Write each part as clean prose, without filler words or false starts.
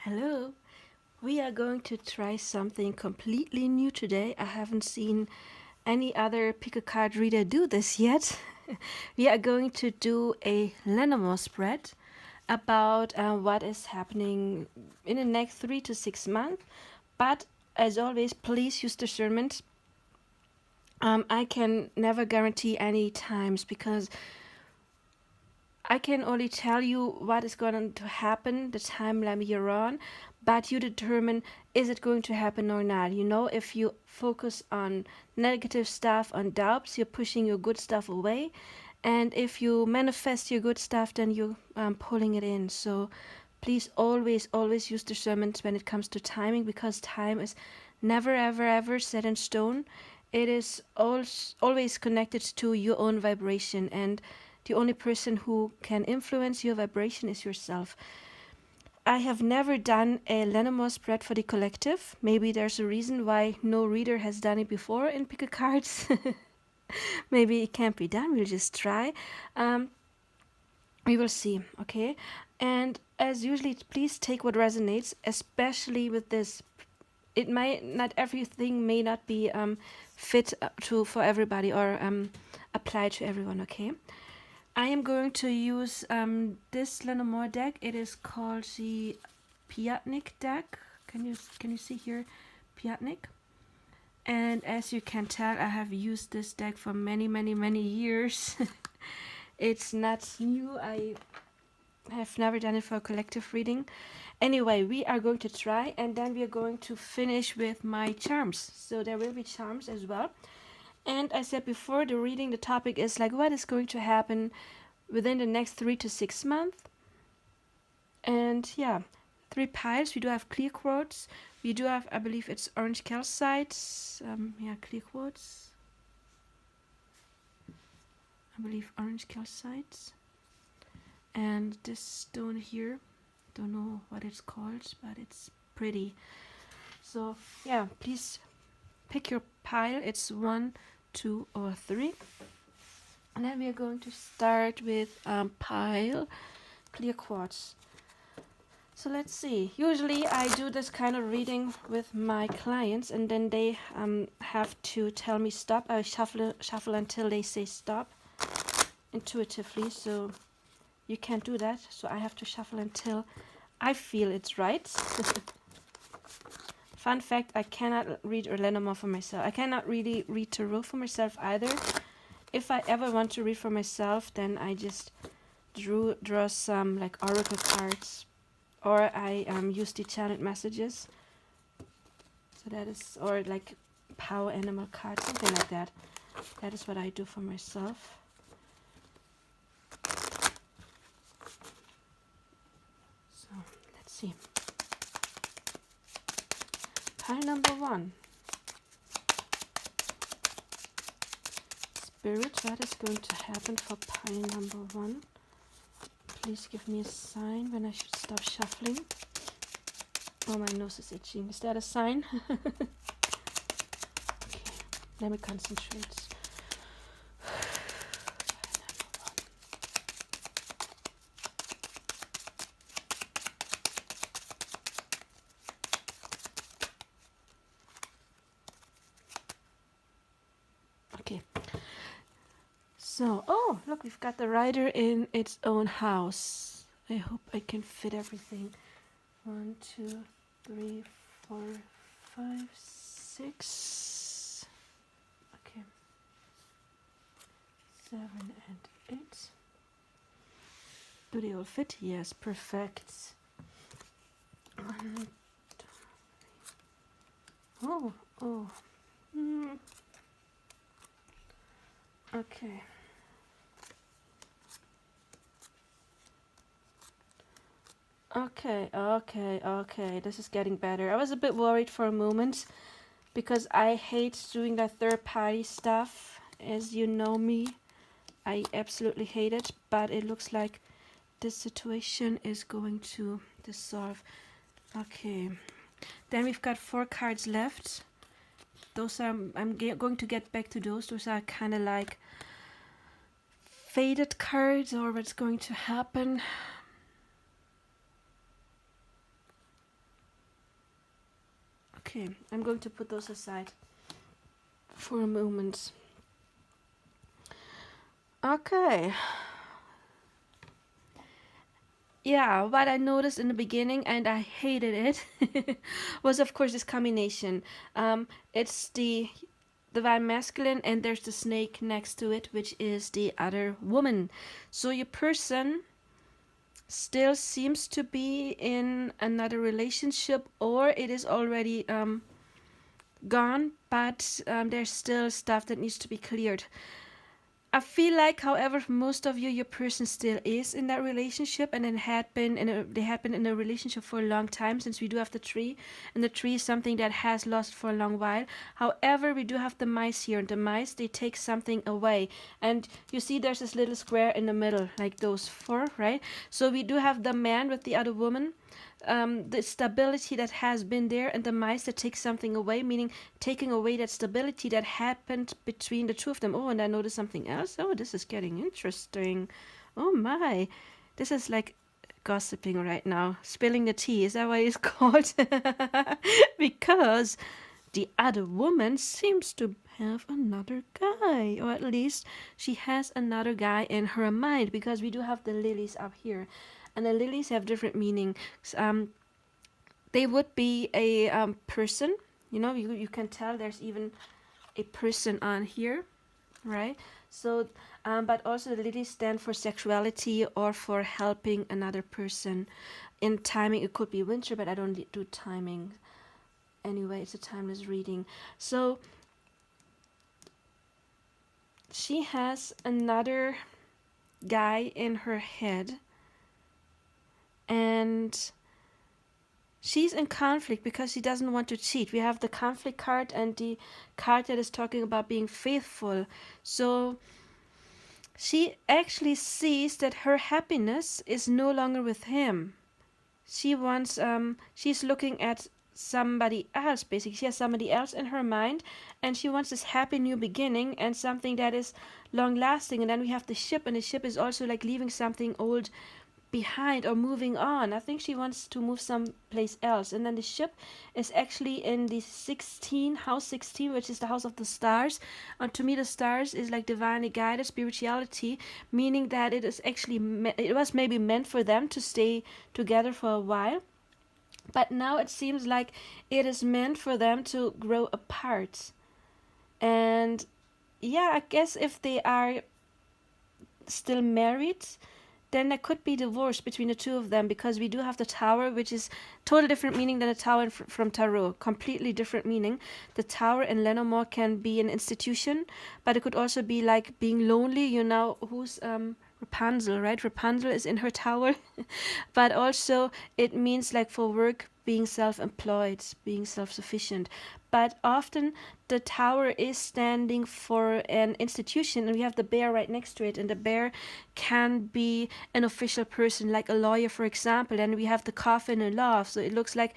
Hello, we are going to try something completely new today. I haven't seen any other pick a card reader do this yet. We are going to do a Lenormand spread about what is happening in the next 3 to 6 months. But as always, please use discernment. I can never guarantee any times because I can only tell you what is going to happen, the timeline you're on, but you determine is it going to happen or not. You know, if you focus on negative stuff, on doubts, you're pushing your good stuff away. And if you manifest your good stuff, then you're pulling it in. So please always use discernment when it comes to timing because time is never, ever set in stone. It is always connected to your own vibration, and the only person who can influence your vibration is yourself. I have never done a Lenormand spread for the collective. Maybe there's a reason why no reader has done it before in Pick a Cards. Maybe it can't be done. We'll just try. We will see, okay? And as usually, please take what resonates, especially with this. It might not everything may not be fit to for everybody or apply to everyone, okay? I am going to use this Lenormand deck. It is called the Piatnik deck. Can you see here, Piatnik? And as you can tell, I have used this deck for many years. It's not new. I have never done it for a collective reading. Anyway, we are going to try, and then we are going to finish with my charms. So there will be charms as well. And I said before the reading, the topic is like what is going to happen within the next 3 to 6 months. And yeah, 3 piles. We do have clear quartz. We do have, I believe it's orange calcite. Yeah, clear quartz. I believe orange calcite. And this stone here, don't know what it's called, but it's pretty. So yeah, please pick your pile. It's 1, 2, or 3. And then we are going to start with pile clear quartz. So let's see. Usually I do this kind of reading with my clients, and then they have to tell me stop. I shuffle until they say stop intuitively. So you can't do that. So I have to shuffle until I feel it's right. Fun fact, I cannot read a Lenormand for myself. I cannot really read tarot for myself either. If I ever want to read for myself, then I just draw some like oracle cards, or I use the channeled messages. So that is, or like power animal cards, something like that. That is what I do for myself. So let's see. Pile number 1. Spirit, what is going to happen for pile number 1? Please give me a sign when I should stop shuffling. Oh, my nose is itching. Is that a sign? Okay, let me concentrate. Okay. So, oh, look, we've got the rider in its own house. I hope I can fit everything. 1, 2, 3, 4, 5, 6. Okay. 7 and 8. Do they all fit? Yes, perfect. 1, 2, 3. Oh. Okay. Okay. This is getting better. I was a bit worried for a moment because I hate doing that third party stuff. As you know me, I absolutely hate it, but it looks like this situation is going to dissolve. Okay. Then we've got 4 cards left. Those are, I'm going to get back to those. Those are kind of like faded cards or what's going to happen. Okay, I'm going to put those aside for a moment. Okay. Yeah, what I noticed in the beginning, and I hated it, was of course this combination. It's the divine masculine, and there's the snake next to it, which is the other woman. So your person still seems to be in another relationship, or it is already gone, but there's still stuff that needs to be cleared. I feel like, however, for most of you, your person still is in that relationship, and they had been in a relationship for a long time, since we do have the tree, and the tree is something that has lost for a long while. However, we do have the mice here, and the mice, they take something away, and you see there's this little square in the middle, like those four, right? So we do have the man with the other woman, the stability that has been there, and the mice that take something away, meaning taking away that stability that happened between the two of them. Oh, and I noticed something else. Oh, this is getting interesting. Oh my, this is like gossiping right now, spilling the tea. Is that what it's called? Because the other woman seems to have another guy, or at least she has another guy in her mind, because we do have the lilies up here, and the lilies have different meanings. They would be a person, you can tell there's even a person on here, right? So but also the lilies stand for sexuality or for helping another person. In timing, it could be winter, but I don't do timing anyway. It's a timeless reading. So she has another guy in her head, and she's in conflict because she doesn't want to cheat. We have the conflict card and the card that is talking about being faithful. So she actually sees that her happiness is no longer with him. She wants, she's looking at somebody else, basically. She has somebody else in her mind, and she wants this happy new beginning and something that is long lasting. And then we have the ship, and the ship is also like leaving something old behind or moving on. I think she wants to move someplace else. And then the ship is actually in the house 16, which is the house of the stars. And to me, the stars is like divinely guided spirituality, meaning that it is actually it was maybe meant for them to stay together for a while, but now it seems like it is meant for them to grow apart. And yeah, I guess if they are still married, then there could be divorce between the two of them, because we do have the tower, which is totally different meaning than the tower from tarot. Completely different meaning. The tower in Lenormand can be an institution, but it could also be like being lonely. Who's Rapunzel, right? Rapunzel is in her tower. But also it means like for work, being self-employed, being self-sufficient. But often the tower is standing for an institution, and we have the bear right next to it, and the bear can be an official person, like a lawyer, for example. And we have the coffin in love. So it looks like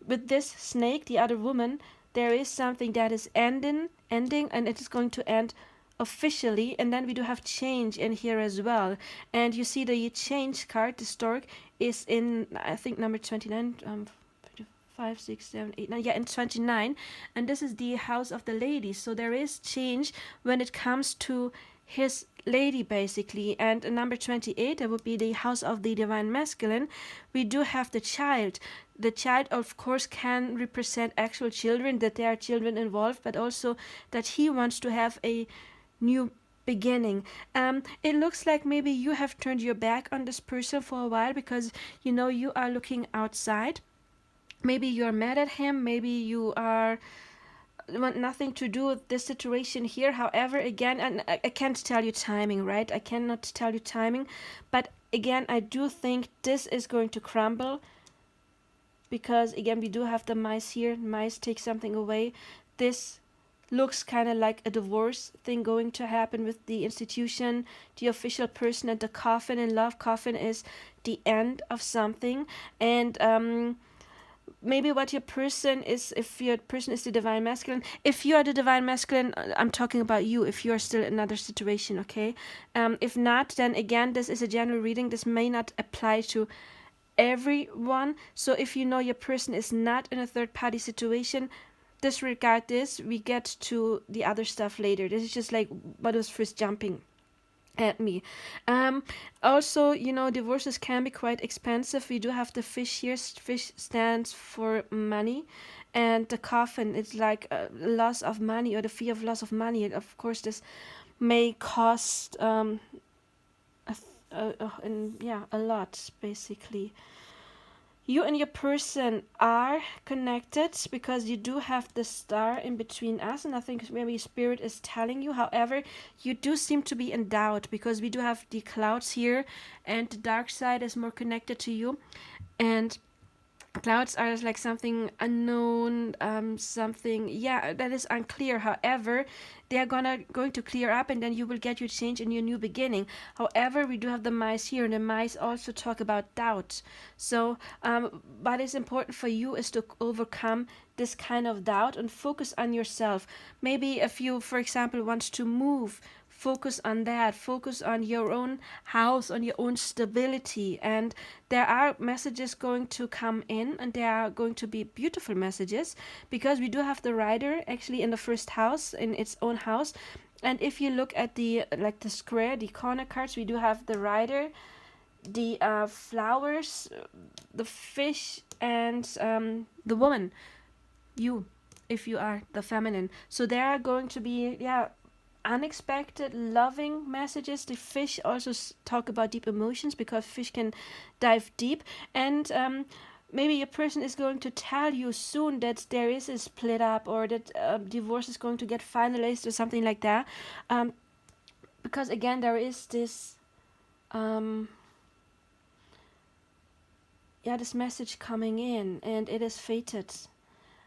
with this snake, the other woman, there is something that is ending, and it is going to end officially. And then we do have change in here as well. And you see the change card, the stork, is in, I think, number 29, 5, 6, 7, 8, 9, yeah, in 29. And this is the house of the lady. So there is change when it comes to his lady, basically. And in number 28, that would be the house of the divine masculine. We do have the child. The child, of course, can represent actual children, that there are children involved, but also that he wants to have a new beginning. It looks like maybe you have turned your back on this person for a while, because you are looking outside. Maybe you're mad at him. Maybe you want nothing to do with this situation here. However, again, and I can't tell you timing, right? I cannot tell you timing. But again, I do think this is going to crumble, because again, we do have the mice here. Mice take something away. This looks kind of like a divorce thing going to happen with the institution, the official person, and the coffin in love. Coffin is the end of something. And maybe what your person is, if your person is the divine masculine, if you are the divine masculine, I'm talking about you, if you are still in another situation, okay? If not, then again, this is a general reading. This may not apply to everyone. So if you know your person is not in a third party situation, disregard this. We get to the other stuff later. This is just like what was first jumping at me. Um, Also, divorces can be quite expensive. We do have the fish here. Fish stands for money, and the coffin, it's like a loss of money or the fear of loss of money. And of course, this may cost a lot basically. You and your person are connected because you do have the star in between us, and I think maybe spirit is telling you. However, you do seem to be in doubt because we do have the clouds here, and the dark side is more connected to you, and clouds are like something unknown, something, yeah, that is unclear. However, they are going to clear up, and then you will get your change and your new beginning. However, we do have the mice here, and the mice also talk about doubt. So what is important for you is to overcome this kind of doubt and focus on yourself. Maybe if you, for example, want to move, focus on that, focus on your own house, on your own stability. And there are messages going to come in, and there are going to be beautiful messages because we do have the rider actually in the first house, in its own house. And if you look at the square, the corner cards, we do have the rider, the flowers, the fish, and the woman, you, if you are the feminine. So there are going to be unexpected loving messages. The fish also talk about deep emotions because fish can dive deep. And maybe your person is going to tell you soon that there is a split up, or that divorce is going to get finalized or something like that. Because again, there is this this message coming in, and it is fated.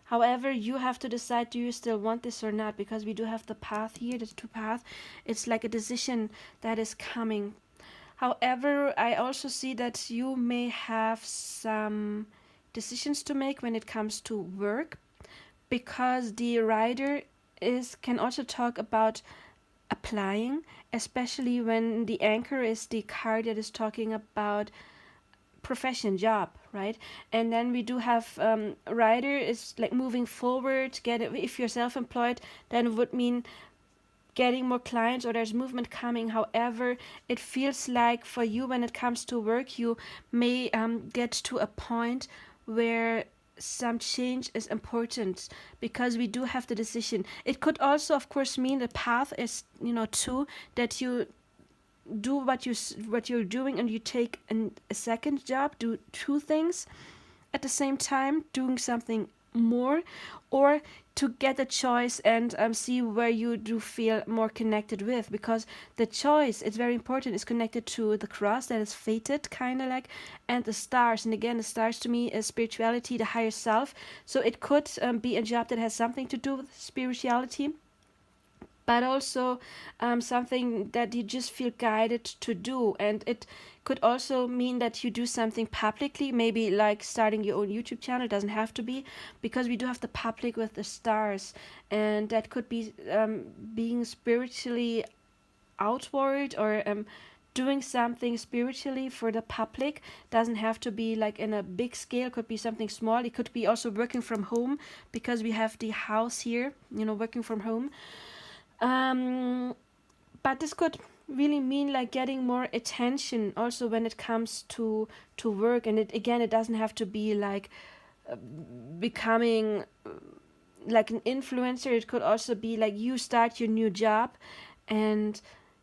However, you have to decide, do you still want this or not? Because we do have the path here, the two paths. It's like a decision that is coming. However, I also see that you may have some decisions to make when it comes to work, because the rider can also talk about applying, especially when the anchor is the card that is talking about profession, job, right? And then we do have rider is like moving forward. If you're self-employed, then it would mean getting more clients, or there's movement coming. However, it feels like for you, when it comes to work, you may get to a point where some change is important, because we do have the decision. It could also, of course, mean the path is, too, that you do what you're doing, and you take a second job, do two things at the same time, doing something more, or to get a choice and see where you do feel more connected with, because the choice, it's very important, is connected to the cross that is fated, kind of like, and the stars. And again, the stars to me is spirituality, the higher self. So it could be a job that has something to do with spirituality, but also something that you just feel guided to do. And it could also mean that you do something publicly, maybe like starting your own YouTube channel. It doesn't have to be, because we do have the public with the stars, and that could be being spiritually outward, or doing something spiritually for the public. Doesn't have to be like in a big scale, could be something small. It could be also working from home, because we have the house here, working from home. But this could really mean like getting more attention also when it comes to work. And it doesn't have to be like becoming like an influencer. It could also be like you start your new job and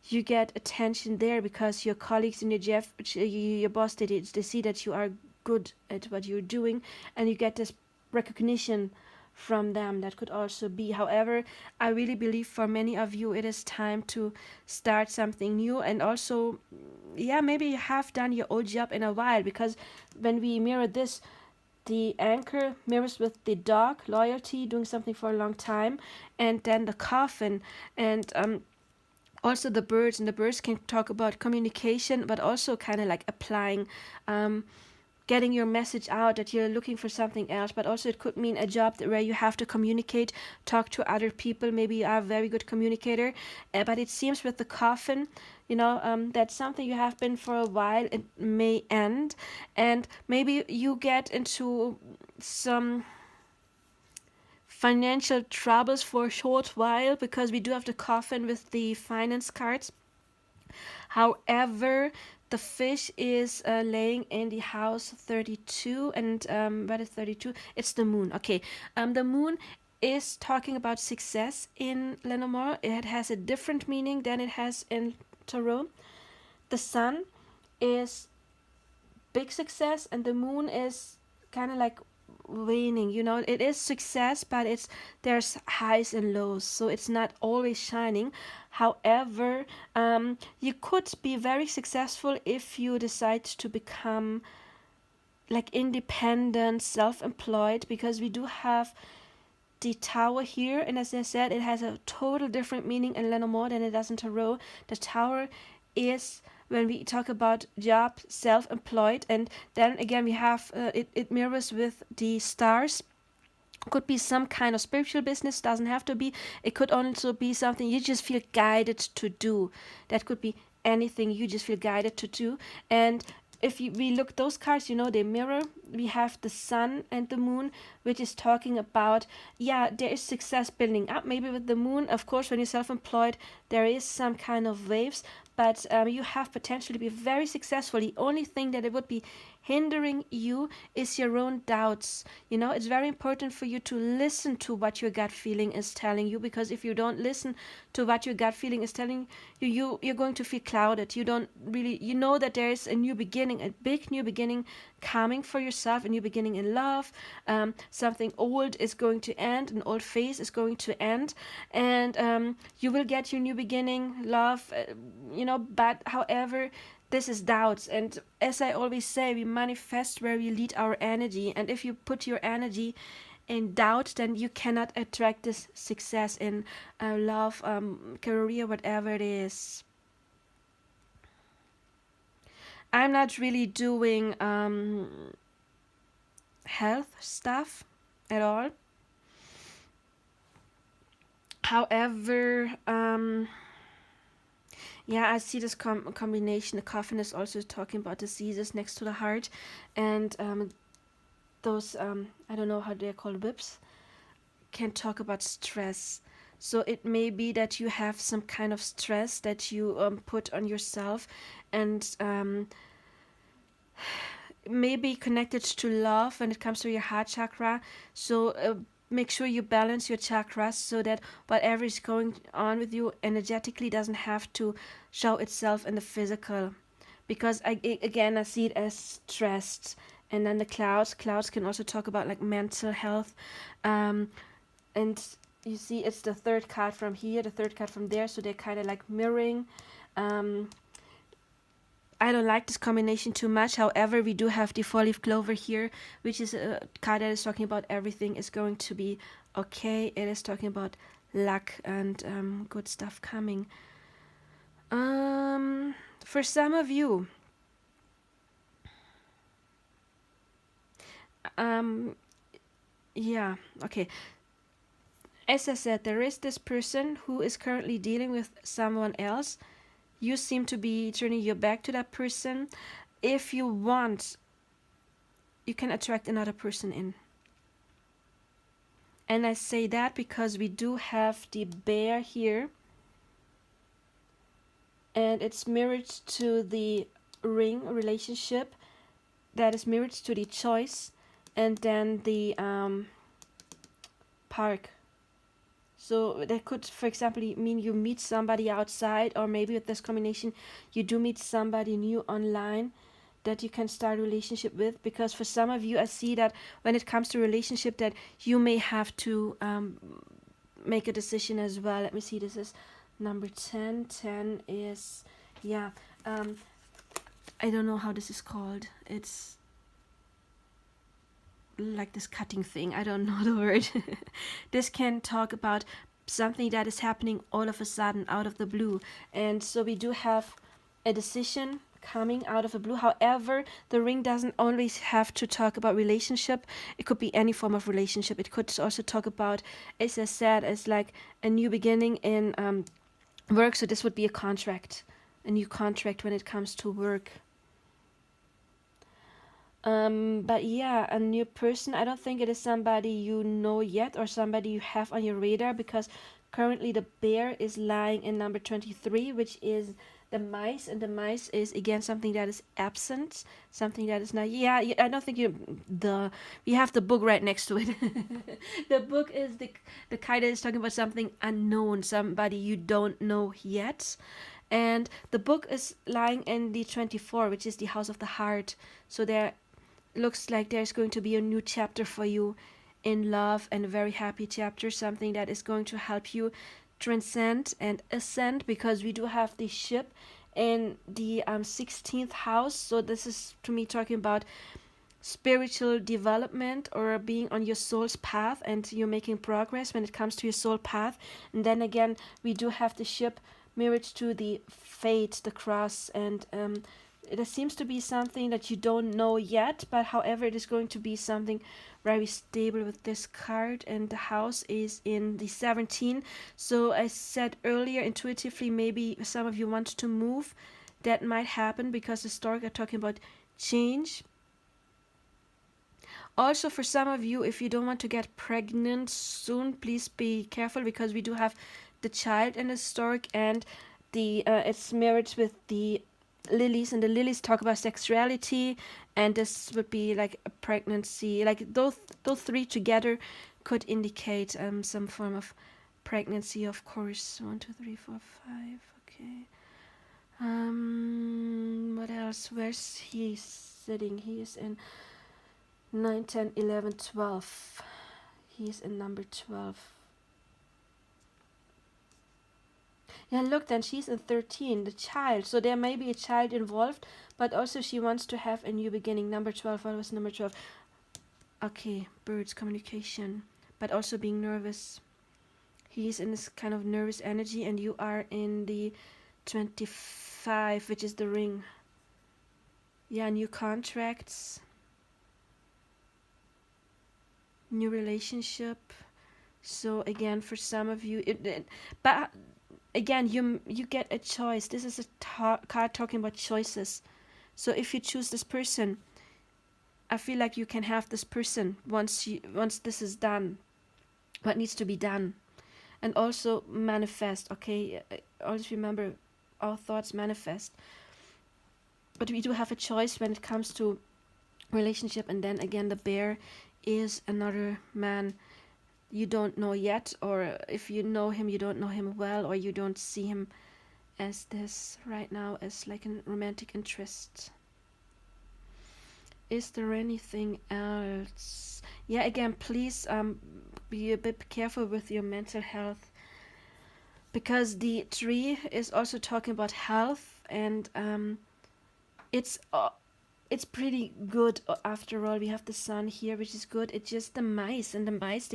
you get attention there, because your colleagues and your boss, they see that you are good at what you're doing, and you get this recognition from them. That could also be. However, I really believe for many of you it is time to start something new. And also, maybe you have done your old job in a while, because when we mirror this, the anchor mirrors with the dog, loyalty, doing something for a long time, and then the coffin, and also the birds. And the birds can talk about communication, but also kind of like applying, getting your message out that you're looking for something else. But also it could mean a job where you have to communicate, talk to other people. Maybe you are a very good communicator, but it seems with the coffin, that's something you have been for a while. It may end, and maybe you get into some financial troubles for a short while, because we do have the coffin with the finance cards. However, the fish is laying in the house 32, and what is 32? It's the moon. Okay, the moon is talking about success in Lenormand. It has a different meaning than it has in Tarot. The sun is big success, and the moon is kind of like waning. It is success, but there's highs and lows, so it's not always shining. However, you could be very successful if you decide to become like independent, self-employed, because we do have the tower here, and as I said, it has a total different meaning in Lenormand than it does in Tarot. The tower is when we talk about job, self-employed, and then again we have it mirrors with the stars. Could be some kind of spiritual business, doesn't have to be. It could also be something you just feel guided to do. That could be anything you just feel guided to do. And if we look those cards, they mirror. We have the sun and the moon, which is talking about, there is success building up. Maybe with the moon, of course, when you're self-employed, there is some kind of waves, but you have potential to be very successful. The only thing that it would be hindering you is your own doubts. It's very important for you to listen to what your gut feeling is telling you, because if you don't listen to what your gut feeling is telling you, you're going to feel clouded. You don't really, that there is a new beginning, a big new beginning coming for yourself, a new beginning in love. Something old is going to end, an old phase is going to end, and you will get your new beginning, love, but however, this is doubts. And as I always say, we manifest where we lead our energy, and if you put your energy in doubt, then you cannot attract this success in love, career, whatever it is. I'm not really doing health stuff at all. However, I see this combination. The coffin is also talking about diseases next to the heart, and those I don't know how they're called, whips, can talk about stress. So it may be that you have some kind of stress that you put on yourself, and maybe connected to love when it comes to your heart chakra. So make sure you balance your chakras so that whatever is going on with you energetically doesn't have to show itself in the physical. Because I see it as stressed. And then the clouds can also talk about like mental health. And you see it's the third card from here, the third card from there, so they're kind of like mirroring. I don't like this combination too much. However, we do have the four-leaf clover here, which is a card that is talking about everything is going to be okay. It is talking about luck and good stuff coming. For some of you, okay. As I said, there is this person who is currently dealing with someone else. You seem to be turning your back to that person. If you want, you can attract another person in. And I say that because we do have the bear here. And it's mirrored to the ring relationship. That is mirrored to the choice. And then the park. So that could, for example, mean you meet somebody outside, or maybe with this combination, you do meet somebody new online that you can start a relationship with. Because for some of you, I see that when it comes to relationship, that you may have to make a decision as well. Let me see, this is number 10. 10 is, I don't know how this is called. It's like this cutting thing. I don't know the word. This can talk about something that is happening all of a sudden, out of the blue. And so we do have a decision coming out of the blue. However, the ring doesn't always have to talk about relationship. It could be any form of relationship. It could also talk about, as I said, as like a new beginning in work. So this would be a contract. a new contract when it comes to work. But yeah, a new person. I don't think it is somebody you know yet or somebody you have on your radar, because currently the bear is lying in number 23, which is the mice, and the mice is again something that is absent, something that is not. Yeah, I don't think we have the book right next to it. The book is the kind that is talking about something unknown, somebody you don't know yet. And the book is lying in the 24, which is the house of the heart. So there looks like there's going to be a new chapter for you in love, and a very happy chapter, something that is going to help you transcend and ascend, because we do have the ship in the 16th house. So this is to me talking about spiritual development or being on your soul's path, and you're making progress when it comes to your soul path. And then again, we do have the ship mirrored to the fate, the cross, and it seems to be something that you don't know yet, but however, it is going to be something very stable with this card. And the house is in the 17. So I said earlier, intuitively, maybe some of you want to move. That might happen, because the story are talking about change. Also, for some of you, if you don't want to get pregnant soon, please be careful, because we do have the child in the historic, and the it's mirrored with the lilies, and the lilies talk about sexuality, and this would be like a pregnancy. Like those three together could indicate some form of pregnancy, of course. 1, 2, 3, 4, 5. Okay. What else? Where's he sitting? He is in 9, 10, 11, 12. He's in number 12. Yeah, look, then she's in 13, the child. So there may be a child involved, but also she wants to have a new beginning. Number 12, what was number 12? Okay, birds, communication, but also being nervous. He's in this kind of nervous energy, and you are in the 25, which is the ring. Yeah, new contracts, new relationship. So again, for some of you, but again, you get a choice. This is a card talking about choices. So if you choose this person, I feel like you can have this person once this is done, what needs to be done. And also manifest. Okay, always remember, our thoughts manifest. But we do have a choice when it comes to relationship. And then again, the bear is another man you don't know yet, or if you know him, you don't know him well, or you don't see him as this right now, as like a romantic interest. Is there anything else? Yeah, again, please be a bit careful with your mental health, because the tree is also talking about health, and it's pretty good. After all, we have the sun here, which is good. It's just the mice, and the mice,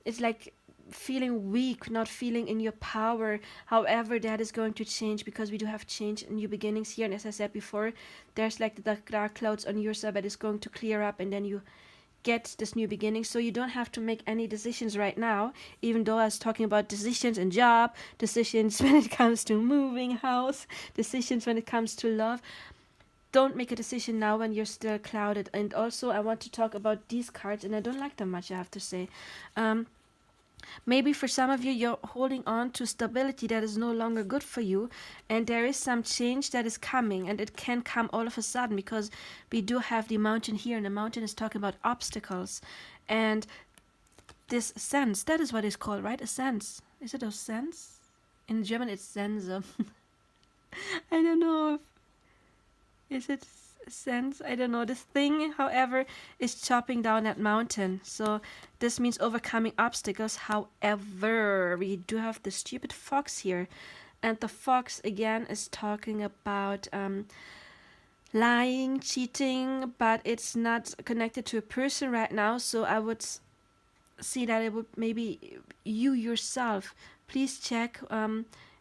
it's like feeling weak, not feeling in your power. However, that is going to change, because we do have change and new beginnings here. And as I said before, there's like the dark clouds on your side that is going to clear up, and then you get this new beginning. So you don't have to make any decisions right now, even though I was talking about decisions in job, decisions when it comes to moving house, decisions when it comes to love. Don't make a decision now when you're still clouded. And also, I want to talk about these cards, and I don't like them much, I have to say. Maybe for some of you, you're holding on to stability that is no longer good for you, and there is some change that is coming, and it can come all of a sudden, because we do have the mountain here, and the mountain is talking about obstacles, and this sense, that is what it's called, right? A sense. Is it a sense? In German, it's Sense. I don't know. Is it sense? I don't know. This thing, however, is chopping down that mountain. So this means overcoming obstacles. However, we do have the stupid fox here. And the fox, again, is talking about lying, cheating, but it's not connected to a person right now. So I would see that it would maybe you yourself. Please check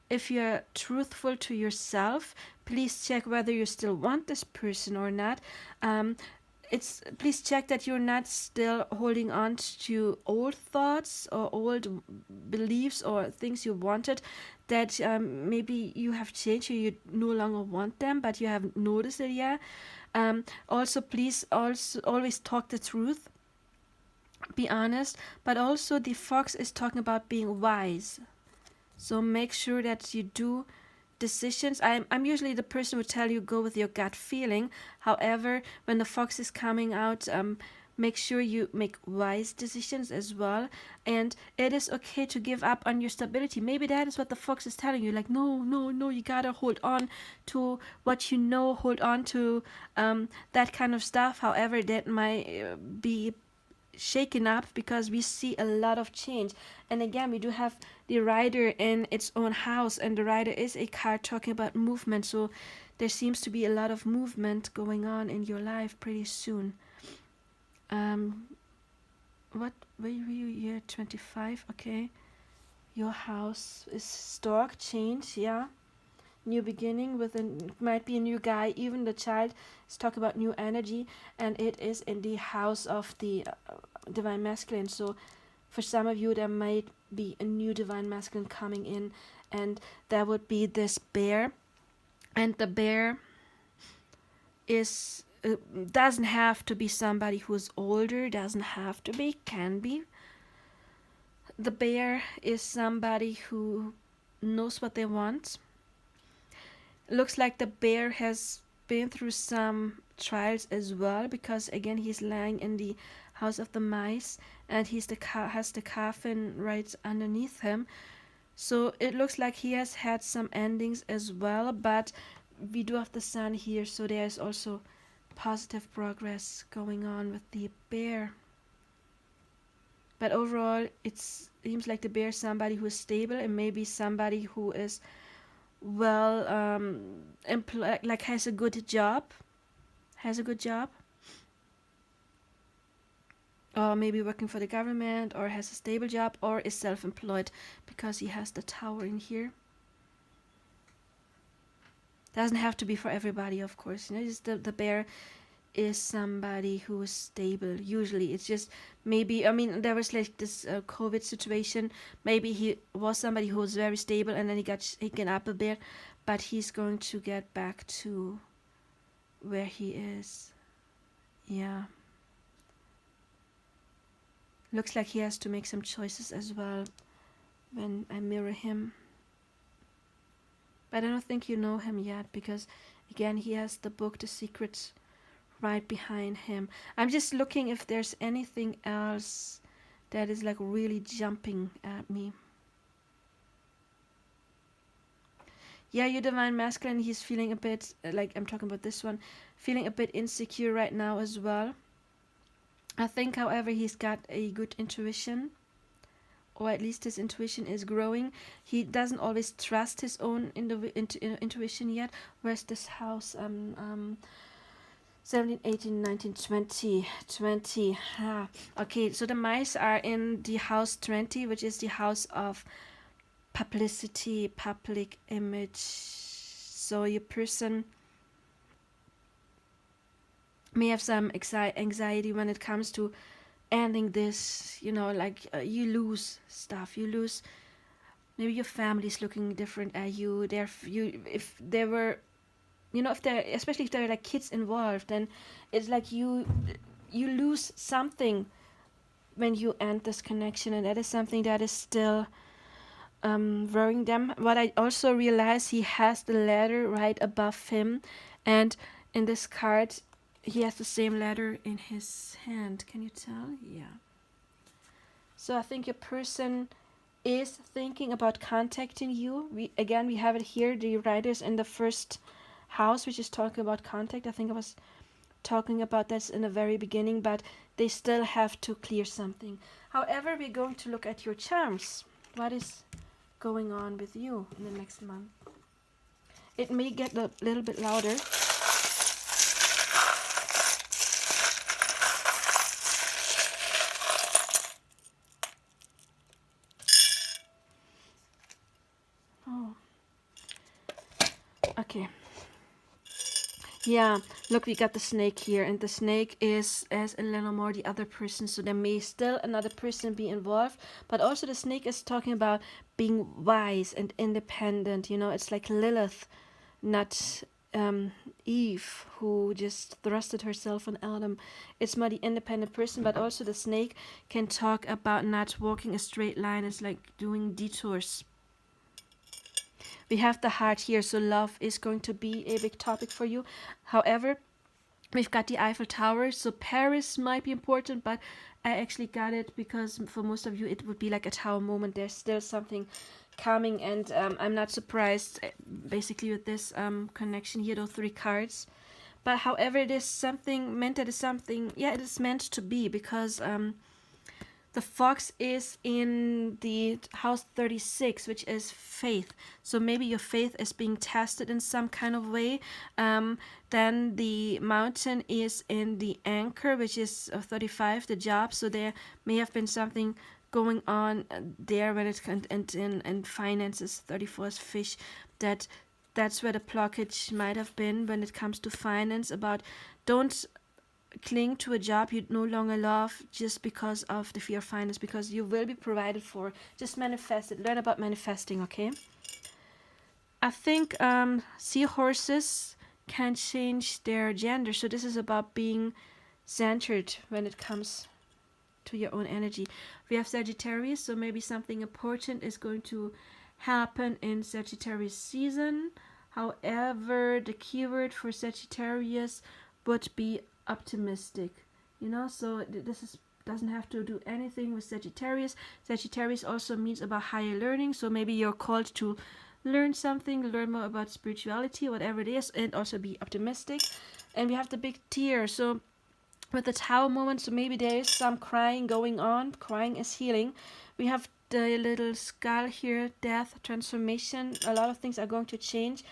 if you're truthful to yourself. Please check whether you still want this person or not. it's please check that you're not still holding on to old thoughts or old beliefs or things you wanted that maybe you have changed or you no longer want them, but you haven't noticed it yet. Also, please also always talk the truth, be honest, but also the fox is talking about being wise. So make sure that you do decisions. I'm usually the person who tell you go with your gut feeling. However, when the fox is coming out, make sure you make wise decisions as well. And it is okay to give up on your stability. Maybe that is what the fox is telling you. Like, no, no, no, you gotta hold on to what you know, hold on to that kind of stuff. However, that might be shaken up because we see a lot of change. And again, we do have the rider in its own house, and the rider is a card talking about movement. So there seems to be a lot of movement going on in your life pretty soon. What were you, year 25? Okay, your house is stork, change, yeah, new beginning with might be a new guy. Even the child is talking about new energy, and it is in the house of the divine masculine. So for some of you there might be a new divine masculine coming in, and that would be this bear. And the bear is doesn't have to be somebody who's older, doesn't have to be, can be. The bear is somebody who knows what they want. Looks like the bear has been through some trials as well, because again he's lying in the house of the mice, and he's has the coffin right underneath him. So it looks like he has had some endings as well, but we do have the sun here, so there's also positive progress going on with the bear. But overall, it seems like the bear is somebody who is stable, and maybe somebody who is well like has a good job, or maybe working for the government, or has a stable job, or is self-employed, because he has the tower in here. Doesn't have to be for everybody, of course. Just the bear is somebody who is stable. Usually it's just, maybe, I mean, there was like this COVID situation. Maybe he was somebody who was very stable, and then he got shaken up a bit, but he's going to get back to where he is. Yeah, looks like he has to make some choices as well when I mirror him. But I don't think you know him yet, because again he has the book The Secrets right behind him. I'm just looking if there's anything else that is like really jumping at me. Yeah, your divine masculine, he's feeling a bit, like I'm talking about this one, feeling a bit insecure right now as well. I think, however, he's got a good intuition, or at least his intuition is growing. He doesn't always trust his own intuition yet. Where's this house? 17, 18, 19, 20, 20. Okay, so the mice are in the house 20, which is the house of publicity, public image. So your person may have some anxiety when it comes to ending this, like you lose stuff, maybe your family's looking different at you. If there were, if there, especially if there are like kids involved, then it's like you lose something when you end this connection, and that is something that is still worrying them. What I also realize, he has the letter right above him, and in this card he has the same letter in his hand. Can you tell? Yeah. So I think your person is thinking about contacting you. We have it here, the writers in the first house, which is talking about contact. I think I was talking about this in the very beginning, but they still have to clear something. However, we're going to look at your charms. What is going on with you in the next month? It may get a little bit louder. Oh, okay. Yeah, look, we got the snake here, and the snake is, as in Lenormand, the other person, so there may still another person be involved, but also the snake is talking about being wise and independent, you know, it's like Lilith, not Eve, who just thrusted herself on Adam. It's more the independent person, but also the snake can talk about not walking a straight line, it's like doing detours. We have the heart here, so love is going to be a big topic for you. However, we've got the Eiffel Tower, so Paris might be important, but I actually got it because for most of you it would be like a tower moment. There's still something coming, and I'm not surprised basically with this connection here, those three cards. But however, it is something meant, that is something, yeah, it is meant to be, because the fox is in the house 36, which is faith. So maybe your faith is being tested in some kind of way. Then the mountain is in the anchor, which is 35, the job. So there may have been something going on there when it and finances. 34 is fish. That's where the blockage might have been when it comes to finance. About don't cling to a job you no longer love just because of the fear of finance, because you will be provided for. Just manifest it. Learn about manifesting, okay? I think seahorses can change their gender, so this is about being centered when it comes to your own energy. We have Sagittarius, so maybe something important is going to happen in Sagittarius season. However, the keyword for Sagittarius would be optimistic, you know, so this is doesn't have to do anything with Sagittarius. Sagittarius also means about higher learning, so maybe you're called to learn something, learn more about spirituality, whatever it is, and also be optimistic. And we have the big tear, so with the tower moment, so maybe there is some crying going on. Crying is healing. We have the little skull here, death, transformation. A lot of things are going to change.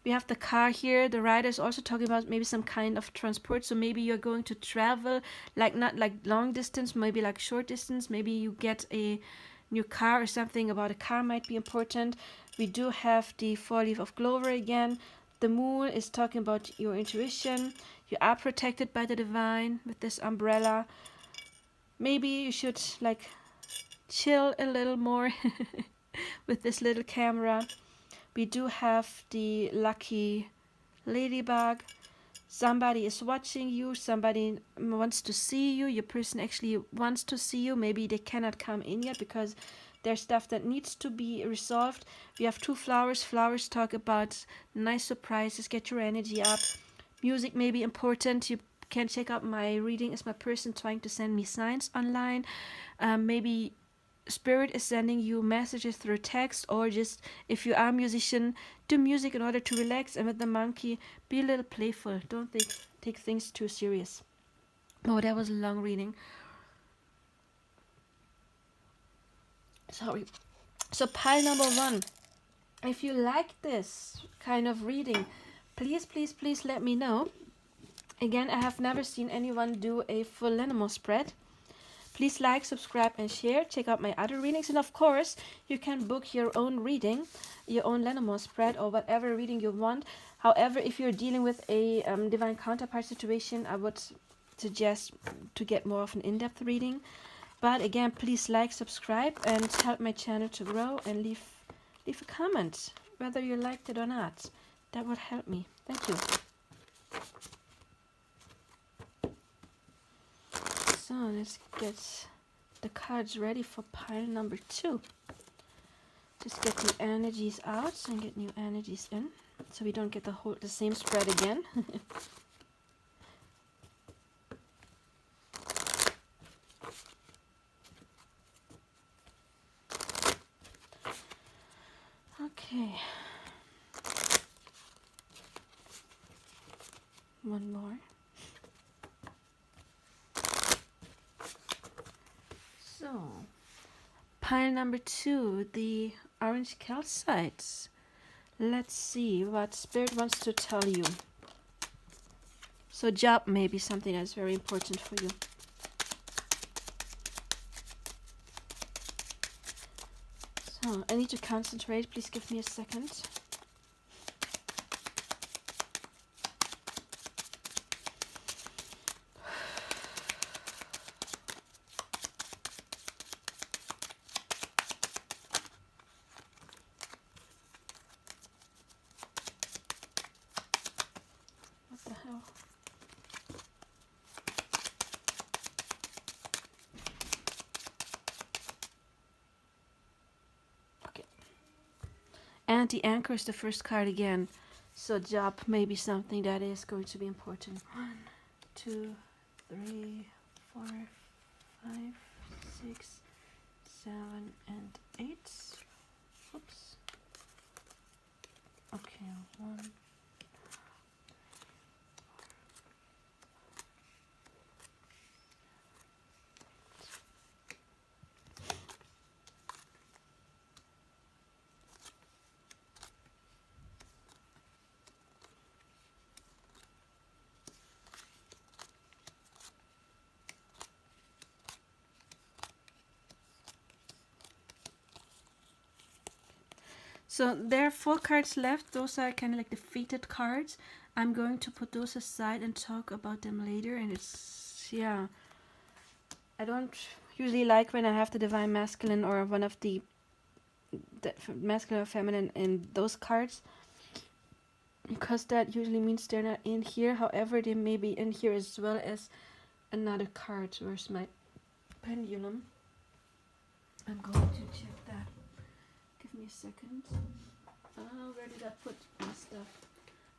We have the car here. The rider is also talking about maybe some kind of transport. So maybe you're going to travel, like not like long distance, maybe like short distance. Maybe you get a new car or something. About a car might be important. We do have the 4-leaf of clover again. The moon is talking about your intuition. You are protected by the divine with this umbrella. Maybe you should like chill a little more with this little camera. We do have the lucky ladybug. Somebody is watching you. Somebody wants to see you. Your person actually wants to see you. Maybe they cannot come in yet because there's stuff that needs to be resolved. We have 2 flowers. Flowers talk about nice surprises. Get your energy up. Music may be important. You can check out my reading. Is my person trying to send me signs online? Maybe Spirit is sending you messages through text, or just if you are a musician, do music in order to relax. And with the monkey, be a little playful. Don't take things too serious. Oh, that was a long reading. Sorry. So pile number 1. If you like this kind of reading, please let me know. Again, I have never seen anyone do a full Lenormand spread. Please like, subscribe, and share. Check out my other readings. And of course, you can book your own reading, your own Lenormand spread, or whatever reading you want. However, if you're dealing with a divine counterpart situation, I would suggest to get more of an in-depth reading. But again, please like, subscribe, and help my channel to grow. And leave a comment, whether you liked it or not. That would help me. Thank you. So let's get the cards ready for pile number 2. Just get new energies out and get new energies in, so we don't get the same spread again. Okay. One more. So, pile number 2, the orange calcites. Let's see what Spirit wants to tell you. So job may be something that's very important for you. So I need to concentrate. Please give me a second. And the anchor is the first card again. So job may be something that is going to be important. 1, 2, 3, 4, 5, 6, 7, and 8. Oops. Okay, 1. So there are 4 cards left. Those are kind of like the fated cards. I'm going to put those aside and talk about them later. And it's, yeah, I don't usually like when I have the Divine Masculine or one of the masculine or feminine in those cards, because that usually means they're not in here. However, they may be in here as well as another card. Where's my pendulum? I'm going to check that. Give me a second. Where did I put my stuff?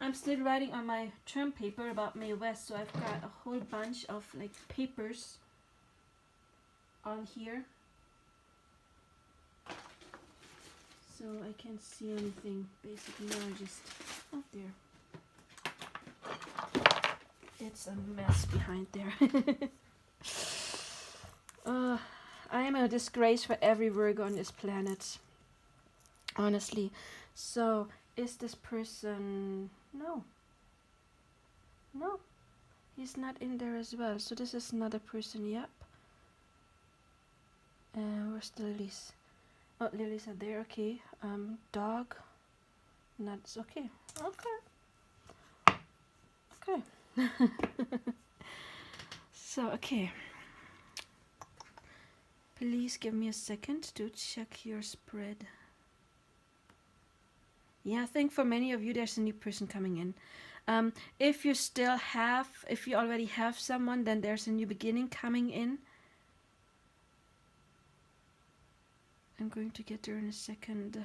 I'm still writing on my term paper about Mae West, so I've got a whole bunch of like papers on here, so I can't see anything. Basically, now I just there. It's a mess behind there. I am a disgrace for every Virgo on this planet, honestly. So, is this person... No, he's not in there as well. So this is not a person. Yep. Where's the lilies? Oh, lilies are there. Okay. Dog. Nuts. Okay. So, okay. Please give me a second to check your spread. Yeah, I think for many of you there's a new person coming in. If you already have someone, then there's a new beginning coming in. I'm going to get there in a second.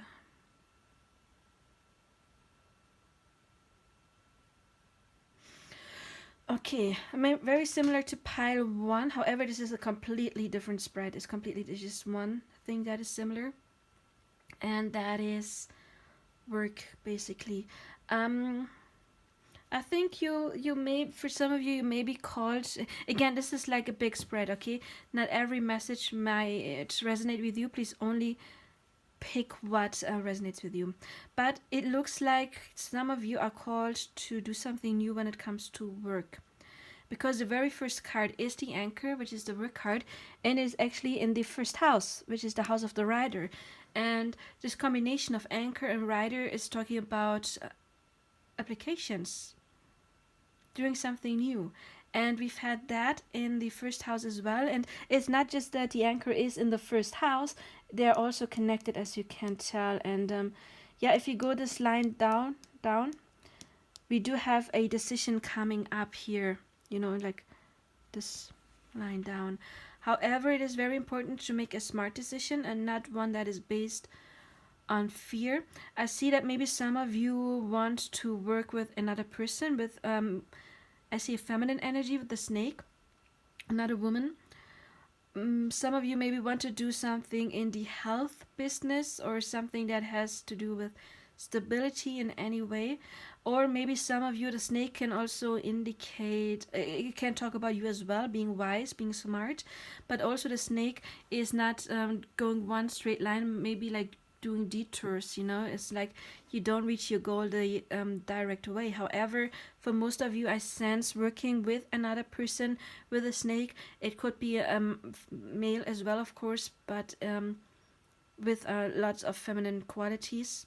Okay, very similar to pile 1. However, this is a completely different spread. It's just one thing that is similar, and that is work, basically. I think you may, for some of you may be called, again, this is like a big spread, okay? Not every message might resonate with you. Please only pick what resonates with you. But it looks like some of you are called to do something new when it comes to work, because the very first card is the anchor, which is the work card, and is actually in the first house, which is the house of the rider. And this combination of anchor and rider is talking about applications, doing something new. And we've had that in the first house as well. And it's not just that the anchor is in the first house, they're also connected, as you can tell. And yeah, if you go this line down, we do have a decision coming up here, you know, like this line down. However, it is very important to make a smart decision and not one that is based on fear. I see that maybe some of you want to work with another person with I see a feminine energy with the snake, another woman. Some of you maybe want to do something in the health business or something that has to do with stability in any way. Or maybe some of you, the snake can also indicate, it can talk about you as well, being wise, being smart. But also the snake is not going one straight line, maybe like doing detours, you know. It's like you don't reach your goal the direct way. However, for most of you, I sense working with another person with a snake. It could be male as well, of course, but with lots of feminine qualities.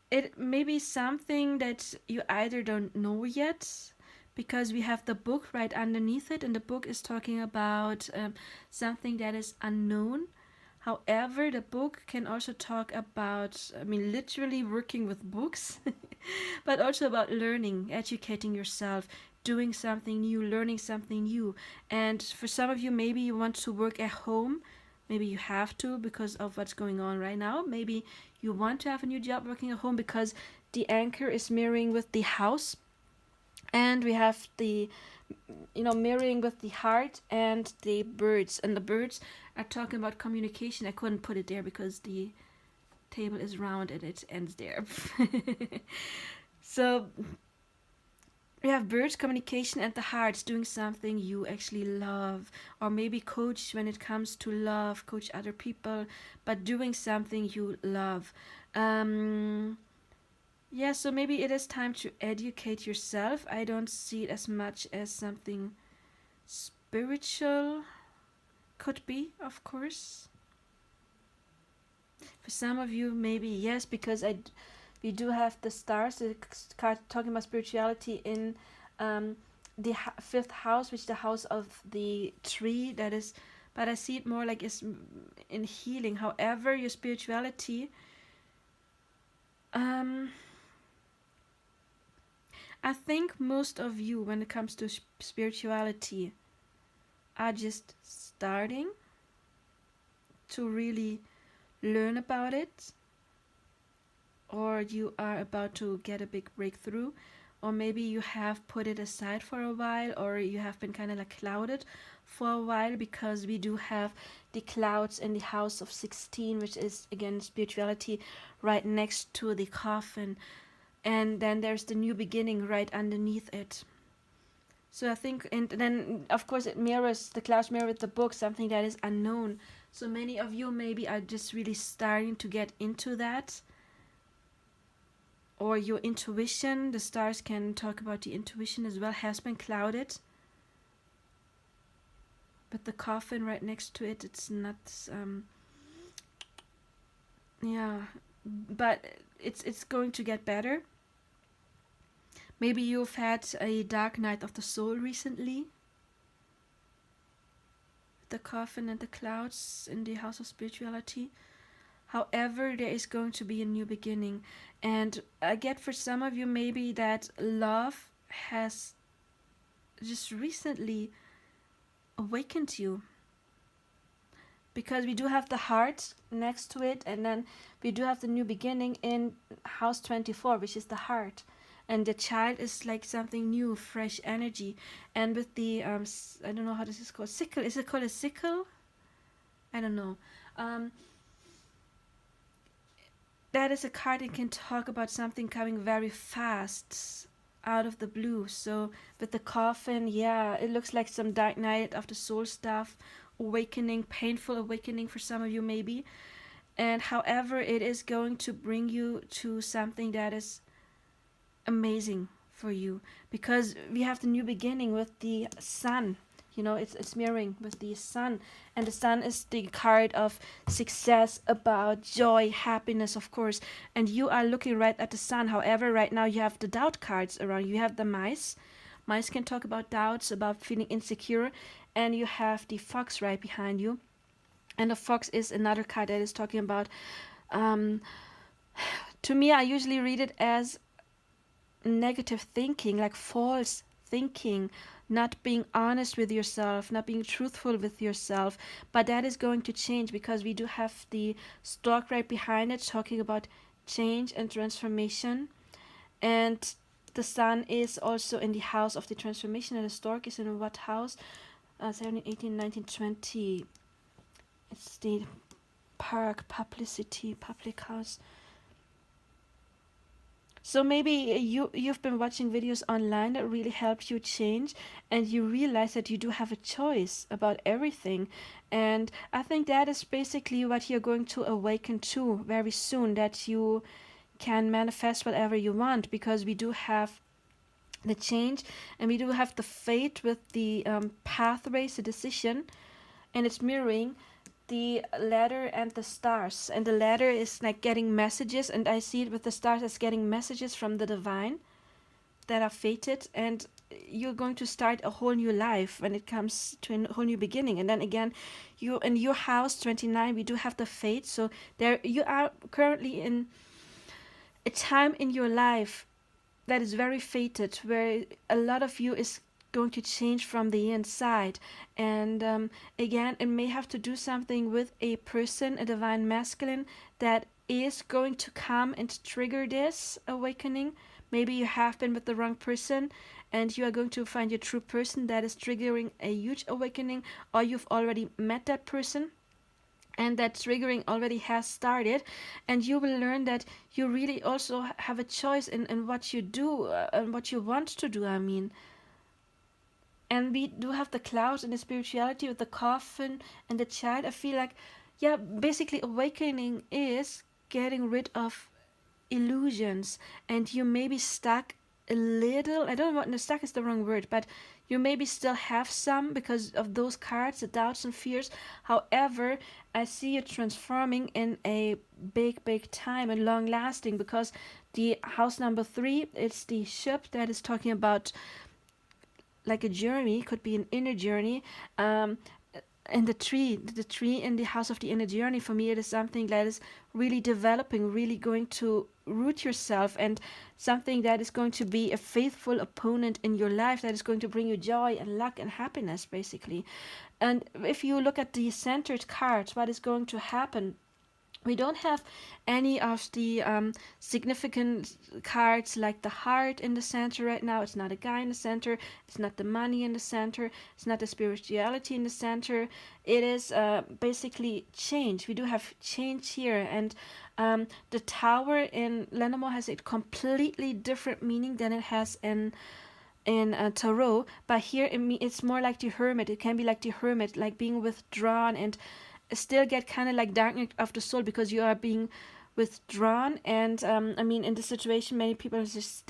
It may be something that you either don't know yet, because we have the book right underneath it, and the book is talking about something that is unknown. However, the book can also talk about, I mean, literally working with books, but also about learning, educating yourself, doing something new, learning something new. And for some of you, maybe you want to work at home Maybe you have to because of what's going on right now. Maybe you want to have a new job working at home because the anchor is mirroring with the house. And we have the, mirroring with the heart and the birds. And the birds are talking about communication. I couldn't put it there because the table is round and it ends there. So we have birds, communication, and the hearts, doing something you actually love, or maybe coach when it comes to love, coach other people, but doing something you love. Yeah, so maybe it is time to educate yourself. I don't see it as much as something spiritual. Could be, of course. For some of you, maybe yes, because we do have the stars, the card talking about spirituality in the fifth house, which is the house of the tree. That is, but I see it more like it's in healing. However, your spirituality, I think most of you, when it comes to spirituality, are just starting to really learn about it, or you are about to get a big breakthrough, or maybe you have put it aside for a while, or you have been kind of like clouded for a while, because we do have the clouds in the house of 16, which is again spirituality, right next to the coffin, and then there's the new beginning right underneath it. So I think, and then of course it mirrors, the clouds mirror the book, something that is unknown. So many of you maybe are just really starting to get into that. Or your intuition, the stars can talk about the intuition as well, has been clouded. But the coffin right next to it, it's not, yeah, but it's going to get better. Maybe you've had a dark night of the soul recently. The coffin and the clouds in the house of spirituality. However, there is going to be a new beginning. And I get for some of you maybe that love has just recently awakened you. Because we do have the heart next to it, and then we do have the new beginning in house 24, which is the heart. And the child is like something new, fresh energy. And with the, I don't know how this is called, sickle, is it called a sickle? I don't know. That is a card that can talk about something coming very fast out of the blue. So with the coffin, yeah, it looks like some dark night of the soul stuff, awakening, painful awakening for some of you maybe. And however, it is going to bring you to something that is amazing for you, because we have the new beginning with the sun. It's mirroring with the sun, and the sun is the card of success, about joy, happiness, of course, and you are looking right at the sun. However, right now you have the doubt cards around. You have the mice can talk about doubts, about feeling insecure, and you have the fox right behind you, and the fox is another card that is talking about, to me, I usually read it as negative thinking, like false thinking, not being honest with yourself, not being truthful with yourself. But that is going to change, because we do have the stork right behind it talking about change and transformation. And the sun is also in the house of the transformation, and the stork is in what house? 17, 18, 19, 20. It's the park, publicity, public house. So maybe you've been watching videos online that really helped you change, and you realize that you do have a choice about everything. And I think that is basically what you're going to awaken to very soon, that you can manifest whatever you want, because we do have the change, and we do have the fate with the pathways, the decision, and it's mirroring the ladder and the stars. And the ladder is like getting messages, and I see it with the stars as getting messages from the divine that are fated, and you're going to start a whole new life when it comes to a whole new beginning. And then again, you in your house 29, we do have the fate. So there you are currently in a time in your life that is very fated, where a lot of you is going to change from the inside. And again, it may have to do something with a person, a divine masculine, that is going to come and trigger this awakening. Maybe you have been with the wrong person and you are going to find your true person that is triggering a huge awakening, or you've already met that person and that triggering already has started, and you will learn that you really also have a choice in what you do and what you want to do, I mean. And we do have the clouds and the spirituality with the coffin and the child. I feel like, yeah, basically awakening is getting rid of illusions, and you may be stuck a little. I don't know what, no, stuck is the wrong word, but you maybe still have some because of those cards, the doubts and fears. However, I see you transforming in a big time and long lasting, because the house number 3, it's the ship that is talking about like a journey, could be an inner journey. And the tree in the house of the inner journey, for me, it is something that is really developing, really going to root yourself, and something that is going to be a faithful opponent in your life that is going to bring you joy and luck and happiness, basically. And if you look at the centered cards, what is going to happen? We don't have any of the significant cards like the heart in the center right now. It's not a guy in the center. It's not the money in the center. It's not the spirituality in the center. It is basically change. We do have change here. And the tower in Lenormand has a completely different meaning than it has in tarot. But here it's more like the hermit. It can be like the hermit, like being withdrawn and still get kind of like darkness of the soul, because you are being withdrawn. And I mean, in this situation, many people just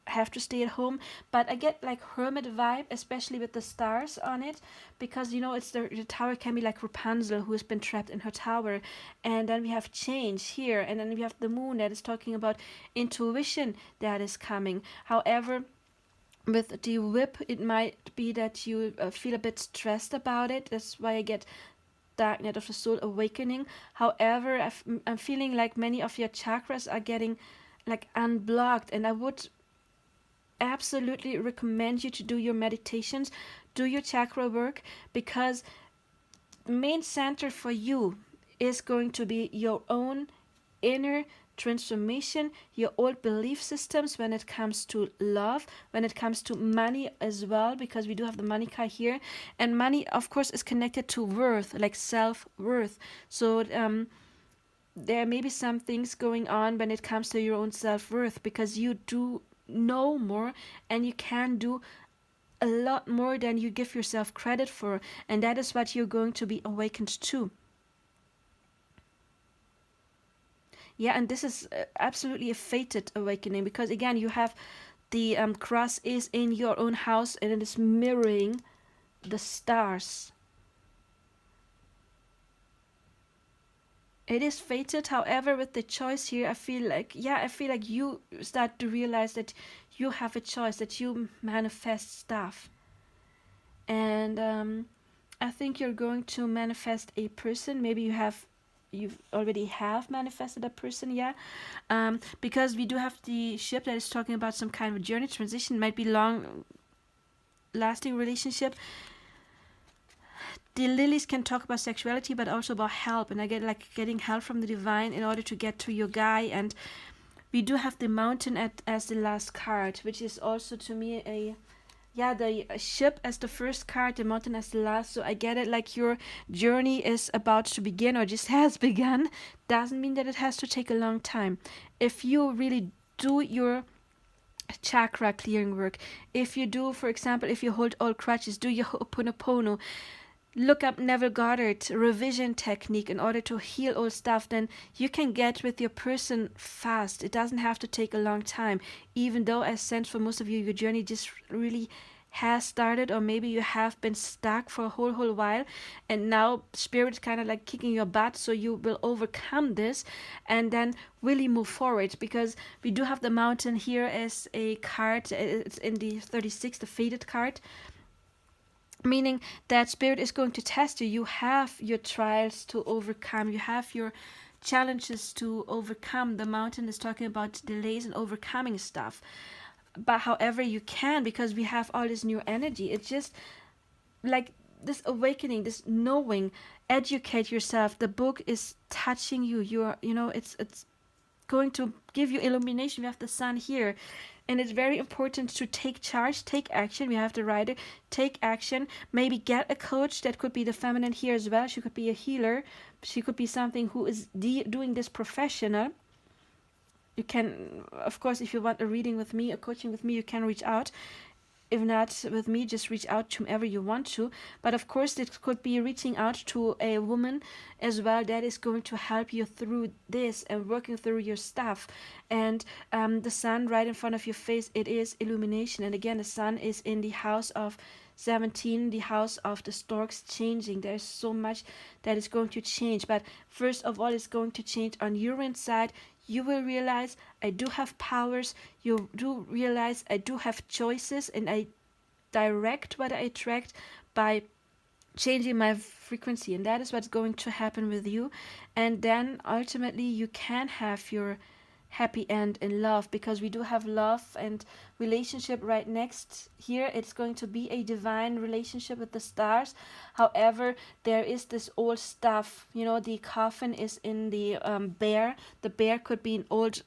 have to stay at home, but I get like hermit vibe, especially with the stars on it, because you know, it's the tower can be like Rapunzel, who has been trapped in her tower. And then we have change here, and then we have the moon that is talking about intuition that is coming. However, with the whip, it might be that you feel a bit stressed about it. That's why I get dark night of the soul awakening. However, I'm feeling like many of your chakras are getting like unblocked, and I would absolutely recommend you to do your meditations, do your chakra work, because main center for you is going to be your own inner transformation, your old belief systems when it comes to love, when it comes to money as well, because we do have the money card here, and money of course is connected to worth, like self-worth. So there may be some things going on when it comes to your own self-worth, because you do know more and you can do a lot more than you give yourself credit for, and that is what you're going to be awakened to. Yeah, and this is absolutely a fated awakening, because again, you have the cross is in your own house and it is mirroring the stars. It is fated. However, with the choice here, I feel like you start to realize that you have a choice, that you manifest stuff. And I think you're going to manifest a person. Maybe you already have manifested a person, yeah, because we do have the ship that is talking about some kind of journey, transition, might be long lasting relationship. The lilies can talk about sexuality, but also about help, and I get like getting help from the divine in order to get to your guy. And we do have the mountain as the last card, which is also to me the ship as the first card, the mountain as the last. So I get it like your journey is about to begin or just has begun. Doesn't mean that it has to take a long time. If you really do your chakra clearing work, if you do, for example, if you hold all crutches, do your Ho'oponopono, look up Neville Goddard revision technique in order to heal all stuff, then you can get with your person fast. It doesn't have to take a long time, even though, as sense for most of you, your journey just really has started, or maybe you have been stuck for a whole while, and now spirit kind of like kicking your butt, so you will overcome this and then really move forward. Because we do have the mountain here as a card. It's in the 36, the faded card, meaning that spirit is going to test you. You have your trials to overcome, you have your challenges to overcome. The mountain is talking about delays and overcoming stuff. but however you can, because we have all this new energy. It's just like this awakening, this knowing. Educate yourself. The book is touching you. It's going to give you illumination. We have the sun here, and it's very important to take charge, take action. We have the rider. Take action. Maybe get a coach. That could be the feminine here as well. She could be a healer. She could be something who is doing this professional. You can, of course, if you want a reading with me, a coaching with me, you can reach out. If not with me, just reach out to whomever you want to. But of course, it could be reaching out to a woman as well that is going to help you through this and working through your stuff. And the sun right in front of your face, it is illumination. And again, the sun is in the house of 17, the house of the storks, changing. There's so much that is going to change. But first of all, it's going to change on your inside. You will realize I do have powers. You do realize I do have choices, and I direct what I attract by changing my frequency. And that is what's going to happen with you. And then ultimately you can have your happy end in love, because we do have love and relationship right next here. It's going to be a divine relationship with the stars. However, there is this old stuff, the coffin is in the bear. The bear could be an old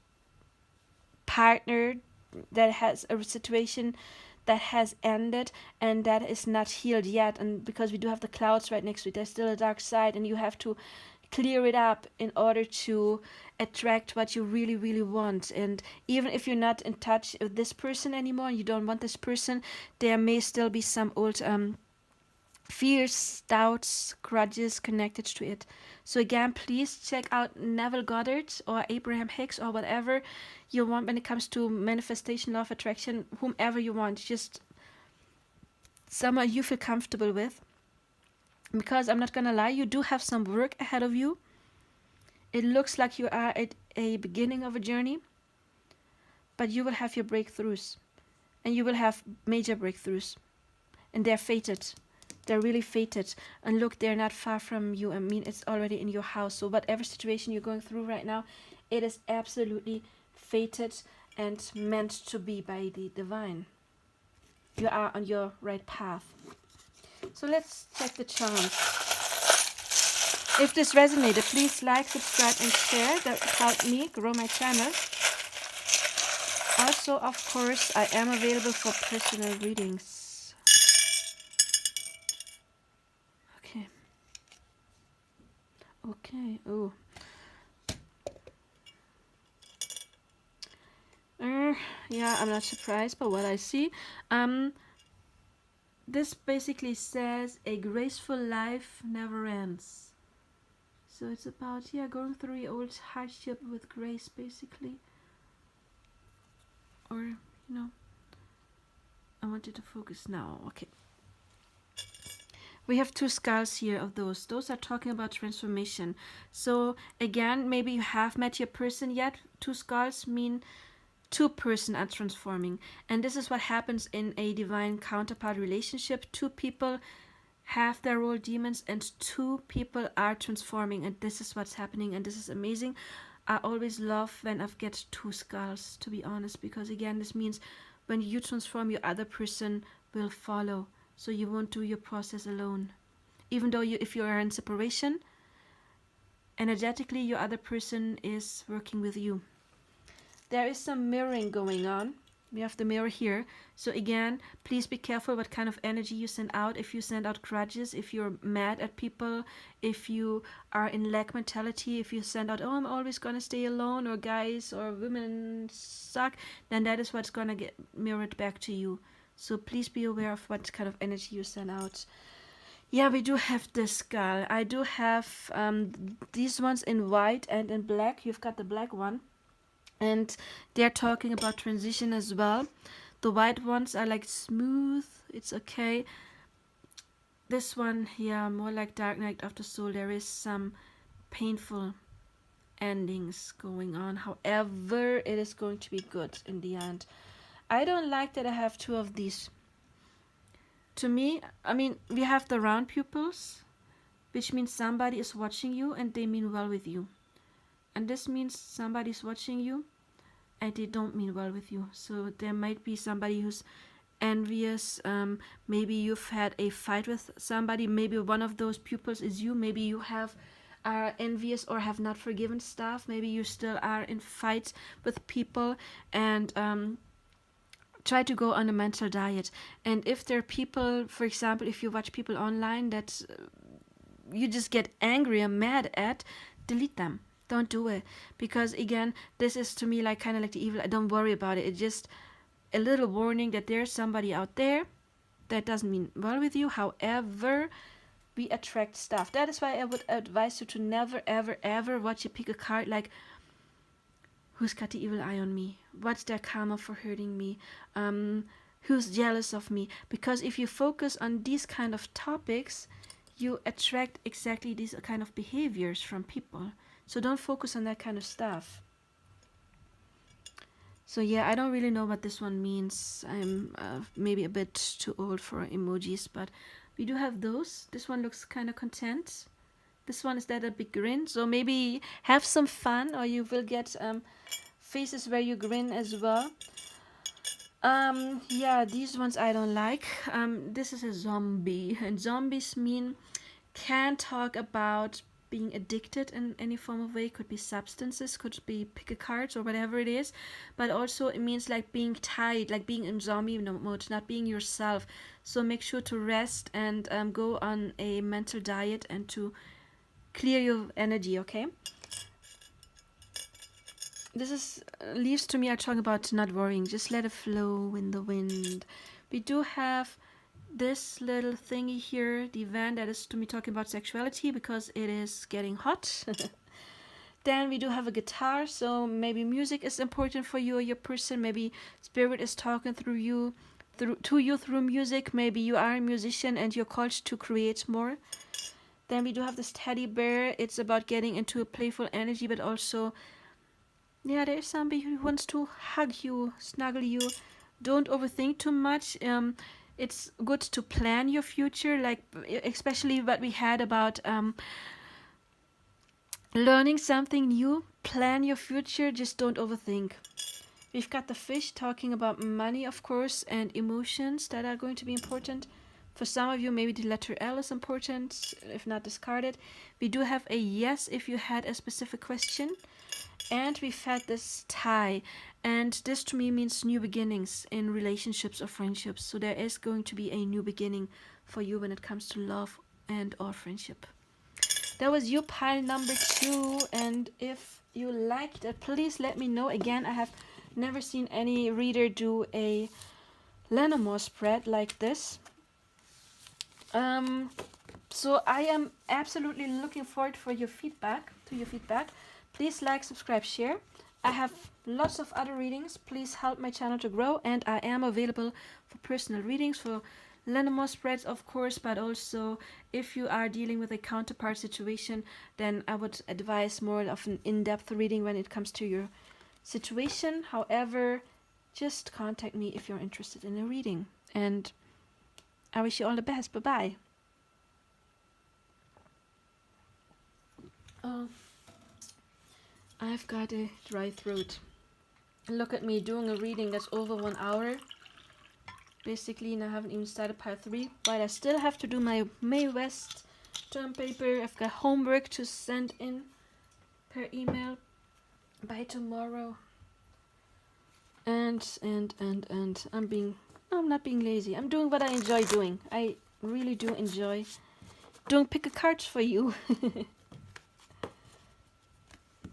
partner that has a situation that has ended and that is not healed yet. And because we do have the clouds right next to it, there's still a dark side, and you have to clear it up in order to attract what you really, really want. And even if you're not in touch with this person anymore and you don't want this person, there may still be some old fears, doubts, grudges connected to it. So again, please check out Neville Goddard or Abraham Hicks or whatever you want when it comes to manifestation, law of attraction, whomever you want. Just someone you feel comfortable with. Because I'm not gonna lie, you do have some work ahead of you. It looks like you are at a beginning of a journey, but you will have your breakthroughs, and you will have major breakthroughs, and they're fated. They're really fated. And look, they're not far from you. I mean, it's already in your house. So whatever situation you're going through right now, it is absolutely fated and meant to be by the divine. You are on your right path. So let's check the charms. If this resonated, please like, subscribe, and share. That will help me grow my channel. Also, of course, I am available for personal readings. Okay. Okay. Oh. Yeah, I'm not surprised by what I see. This basically says a graceful life never ends. So it's about, going through your old hardship with grace, basically. Or, I want you to focus now. Okay. We have two skulls here of those. Those are talking about transformation. So again, maybe you have met your person yet. Two skulls mean two persons are transforming. And this is what happens in a divine counterpart relationship. Two people have their old demons and two people are transforming. And this is what's happening. And this is amazing. I always love when I get two skulls, to be honest. Because again, this means when you transform, your other person will follow. So you won't do your process alone. Even though if you are in separation, energetically your other person is working with you. There is some mirroring going on. We have the mirror here. So again, please be careful what kind of energy you send out. If you send out grudges, if you're mad at people, if you are in lack mentality, if you send out, oh, I'm always going to stay alone, or guys or women suck, then that is what's going to get mirrored back to you. So please be aware of what kind of energy you send out. Yeah, we do have this skull. I do have these ones in white and in black. You've got the black one. And they're talking about transition as well. The white ones are like smooth. It's okay. This one, more like Dark Night of the Soul. There is some painful endings going on. However, it is going to be good in the end. I don't like that I have two of these. To me, I mean, we have the round pupils, which means somebody is watching you and they mean well with you. And this means somebody's watching you and they don't mean well with you. So there might be somebody who's envious. Maybe you've had a fight with somebody. Maybe one of those pupils is you. Maybe you are envious or have not forgiven stuff. Maybe you still are in fights with people, and try to go on a mental diet. And if there are people, for example, if you watch people online that you just get angry and mad at, delete them. Don't do it, because again, this is to me like kind of like the evil. Don't worry about it. It's just a little warning that there's somebody out there that doesn't mean well with you. However, we attract stuff. That is why I would advise you to never ever ever watch you pick a card like, who's got the evil eye on me? What's their karma for hurting me? Who's jealous of me? Because if you focus on these kind of topics, you attract exactly these kind of behaviors from people. So don't focus on that kind of stuff. So yeah, I don't really know what this one means. I'm maybe a bit too old for emojis, but we do have those. This one looks kind of content. This one is that a big grin. So maybe have some fun, or you will get faces where you grin as well. Yeah, these ones I don't like. This is a zombie, and zombies can talk about being addicted in any form of way. Could be substances, could be pick a cards or whatever it is, but also it means like being tied, like being in zombie mode, not being yourself. So make sure to rest and go on a mental diet and to clear your energy. Okay, this is leaves to me are talking about not worrying, just let it flow in the wind. We do have this little thingy here, the van, that is to me talking about sexuality because it is getting hot. Then we do have a guitar, so maybe music is important for you or your person. Maybe spirit is talking through you, through music. Maybe you are a musician and you're called to create more. Then we do have this teddy bear. It's about getting into a playful energy, but also, yeah, there's somebody who wants to hug you, snuggle you. Don't overthink too much. It's good to plan your future, like especially what we had about learning something new. Plan your future, just don't overthink. We've got the fish talking about money, of course, and emotions that are going to be important. For some of you, maybe the letter L is important, if not, discard it. We do have a yes if you had a specific question. And we've had this tie, and this to me means new beginnings in relationships or friendships. So there is going to be a new beginning for you when it comes to love and or friendship. That was your pile number 2, and if you liked it, please let me know. Again, I have never seen any reader do a Lenormand spread like this. So I am absolutely looking forward to your feedback. Please like, subscribe, share. I have lots of other readings. Please help my channel to grow, and I am available for personal readings, for Lenormand spreads, of course, but also if you are dealing with a counterpart situation, then I would advise more of an in-depth reading when it comes to your situation. However, just contact me if you're interested in a reading, and I wish you all the best. Bye-bye. Oh, I've got a dry throat. Look at me doing a reading that's over 1 hour. Basically, and I haven't even started part 3, but I still have to do my May West term paper. I've got homework to send in per email by tomorrow. And I'm not being lazy. I'm doing what I enjoy doing. I really do enjoy doing pick a cards for you.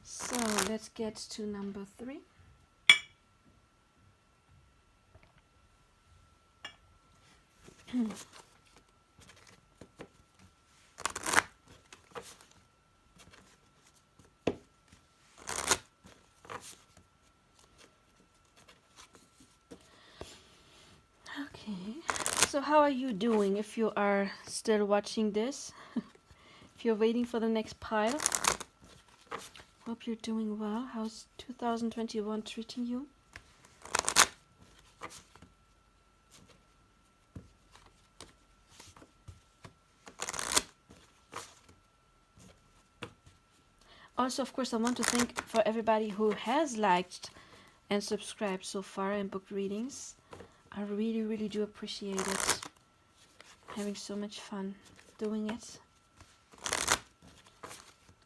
So let's get to number 3. Okay, so how are you doing if you are still watching this? If you're waiting for the next pile, hope you're doing well. How's 2021 treating you? Also, of course, I want to thank for everybody who has liked and subscribed so far and booked readings. I really, really do appreciate it. Having so much fun doing it.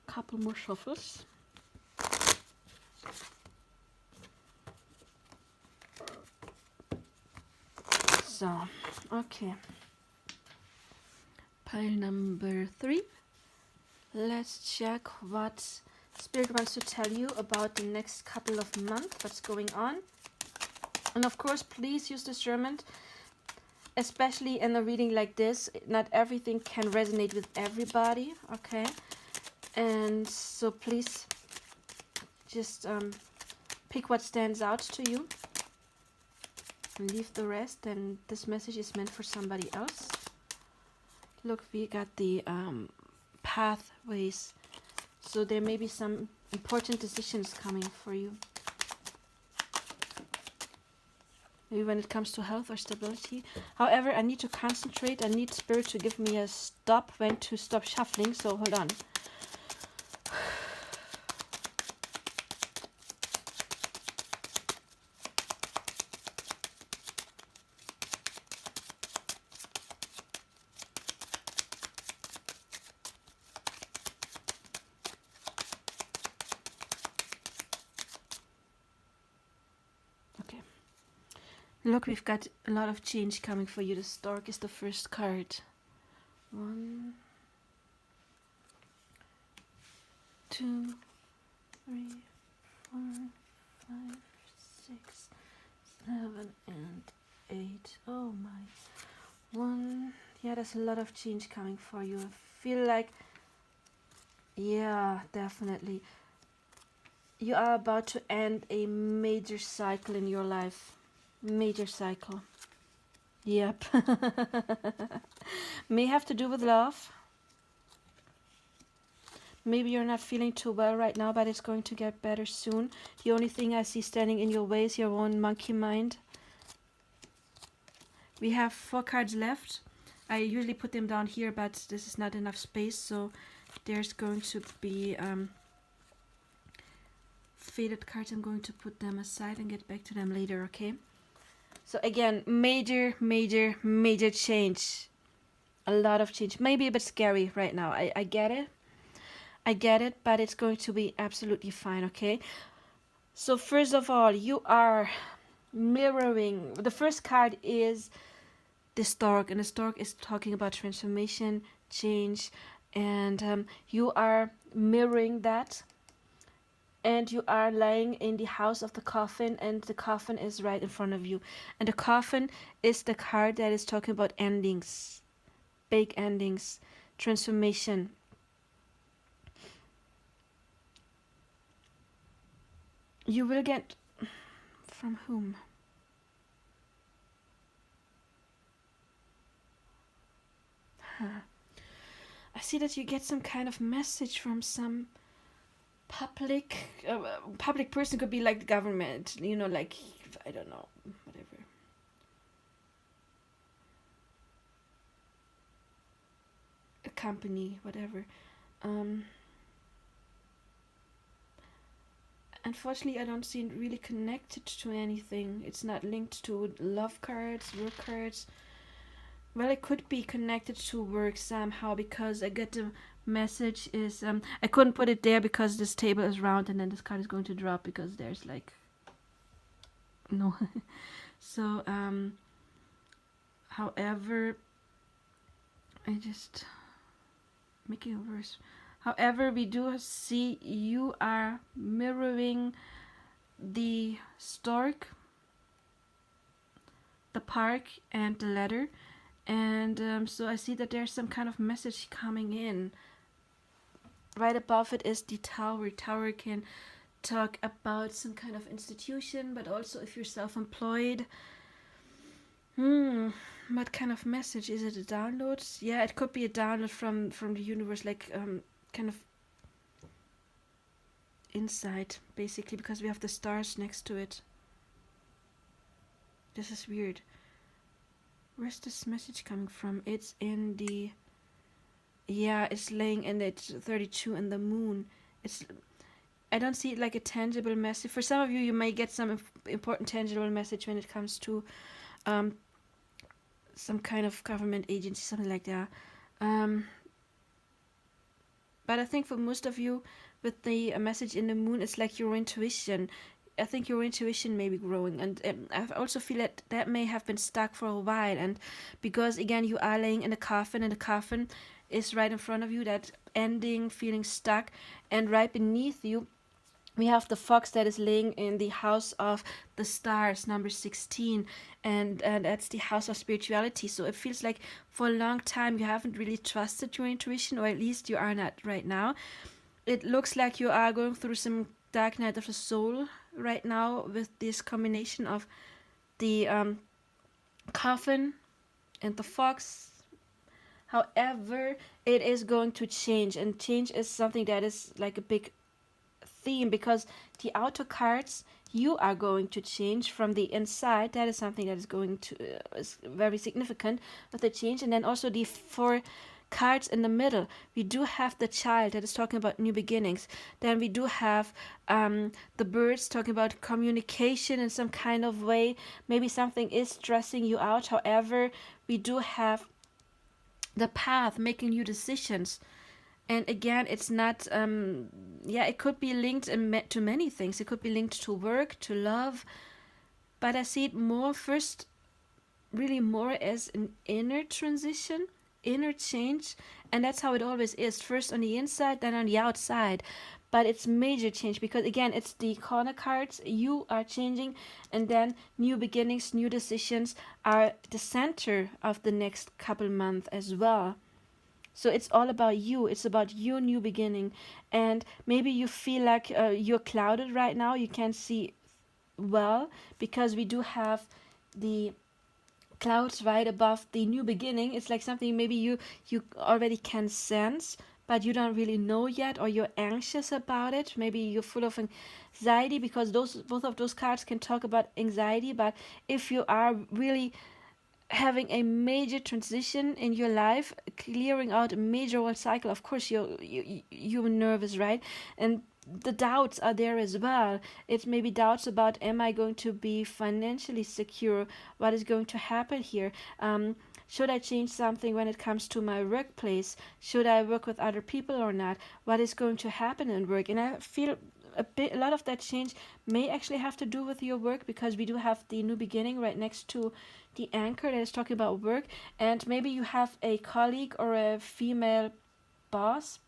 Couple more shuffles. So, okay. Pile number 3. Let's check what Spirit wants to tell you about the next couple of months, what's going on. And of course, please use discernment, especially in a reading like this. Not everything can resonate with everybody, okay? And so please just pick what stands out to you. Leave the rest, and this message is meant for somebody else. Look, we got the pathways. So there may be some important decisions coming for you. Maybe when it comes to health or stability. However, I need to concentrate. I need Spirit to give me a stop, when to stop shuffling. So hold on. Look, we've got a lot of change coming for you. The Stork is the first card. 1, 2, 3, 4, 5, 6, 7, and 8. Oh my. 1. Yeah, there's a lot of change coming for you. I feel like, yeah, definitely. You are about to end a major cycle in your life. Major cycle. Yep. May have to do with love. Maybe you're not feeling too well right now, but it's going to get better soon. The only thing I see standing in your way is your own monkey mind. We have 4 cards left. I usually put them down here, but this is not enough space, so there's going to be faded cards. I'm going to put them aside and get back to them later, okay? So again, major, major, major change. A lot of change. Maybe a bit scary right now. I get it. I get it, but it's going to be absolutely fine, okay? So first of all, you are mirroring. The first card is the Stork, and the Stork is talking about transformation, change, and you are mirroring that. And you are lying in the house of the coffin, and the coffin is right in front of you. And the coffin is the card that is talking about endings, big endings, transformation. You will get... From whom? Huh. I see that you get some kind of message from some public person. Could be like the government, you know, like, I don't know, whatever. A company, whatever. Unfortunately, I don't see it really connected to anything. It's not linked to love cards, work cards. Well, it could be connected to work somehow, because I get the message is I couldn't put it there because this table is round, and then this card is going to drop because there's like no. So however, I just making it worse. However, we do see you are mirroring the Stork, the park, and the ladder. And so I see that there's some kind of message coming in. Right above it is the Tower. Tower can talk about some kind of institution, but also if you're self-employed. What kind of message? Is it a download? Yeah, it could be a download from the universe, like kind of inside, basically, because we have the stars next to it. This is weird. Where's this message coming from? It's in the... Yeah, it's laying in the 32 and the moon. I don't see it like a tangible message. For some of you, you may get some important tangible message when it comes to um, some kind of government agency, something like that. Um, but I think for most of you, with the message in the moon, it's like your intuition. I think your intuition may be growing, and I also feel that that may have been stuck for a while. And because again, you are laying in a coffin, and the coffin is right in front of you, that ending, feeling stuck, and right beneath you, we have the fox that is laying in the house of the stars, number 16, and that's the house of spirituality. So it feels like for a long time you haven't really trusted your intuition, or at least you are not right now. It looks like you are going through some dark night of the soul right now with this combination of the coffin and the fox. However, it is going to change, and change is something that is like a big theme, because the outer cards, you are going to change from the inside. That is something that is going to is very significant with the change. And then also the 4 cards in the middle, we do have the child that is talking about new beginnings. Then we do have the birds talking about communication in some kind of way. Maybe something is stressing you out. However, we do have the path, making new decisions. And again, it's not it could be linked to many things. It could be linked to work, to love, but I see it more first, really more as an inner transition, inner change. And that's how it always is, first on the inside, then on the outside. But it's major change, because again, it's the corner cards, you are changing, and then new beginnings, new decisions are the center of the next couple months as well. So it's all about you. It's about your new beginning. And maybe you feel like you're clouded right now. You can't see well, because we do have the clouds right above the new beginning. It's like something maybe you already can sense, but you don't really know yet, or you're anxious about it. Maybe you're full of anxiety, because both of those cards can talk about anxiety. But if you are really having a major transition in your life, clearing out a major old cycle, of course you're nervous, right? And the doubts are there as well. It's maybe doubts about, am I going to be financially secure? What is going to happen here? Should I change something when it comes to my workplace? Should I work with other people or not? What is going to happen in work? And I feel a lot of that change may actually have to do with your work, because we do have the new beginning right next to the anchor that is talking about work. And maybe you have a colleague or a female boss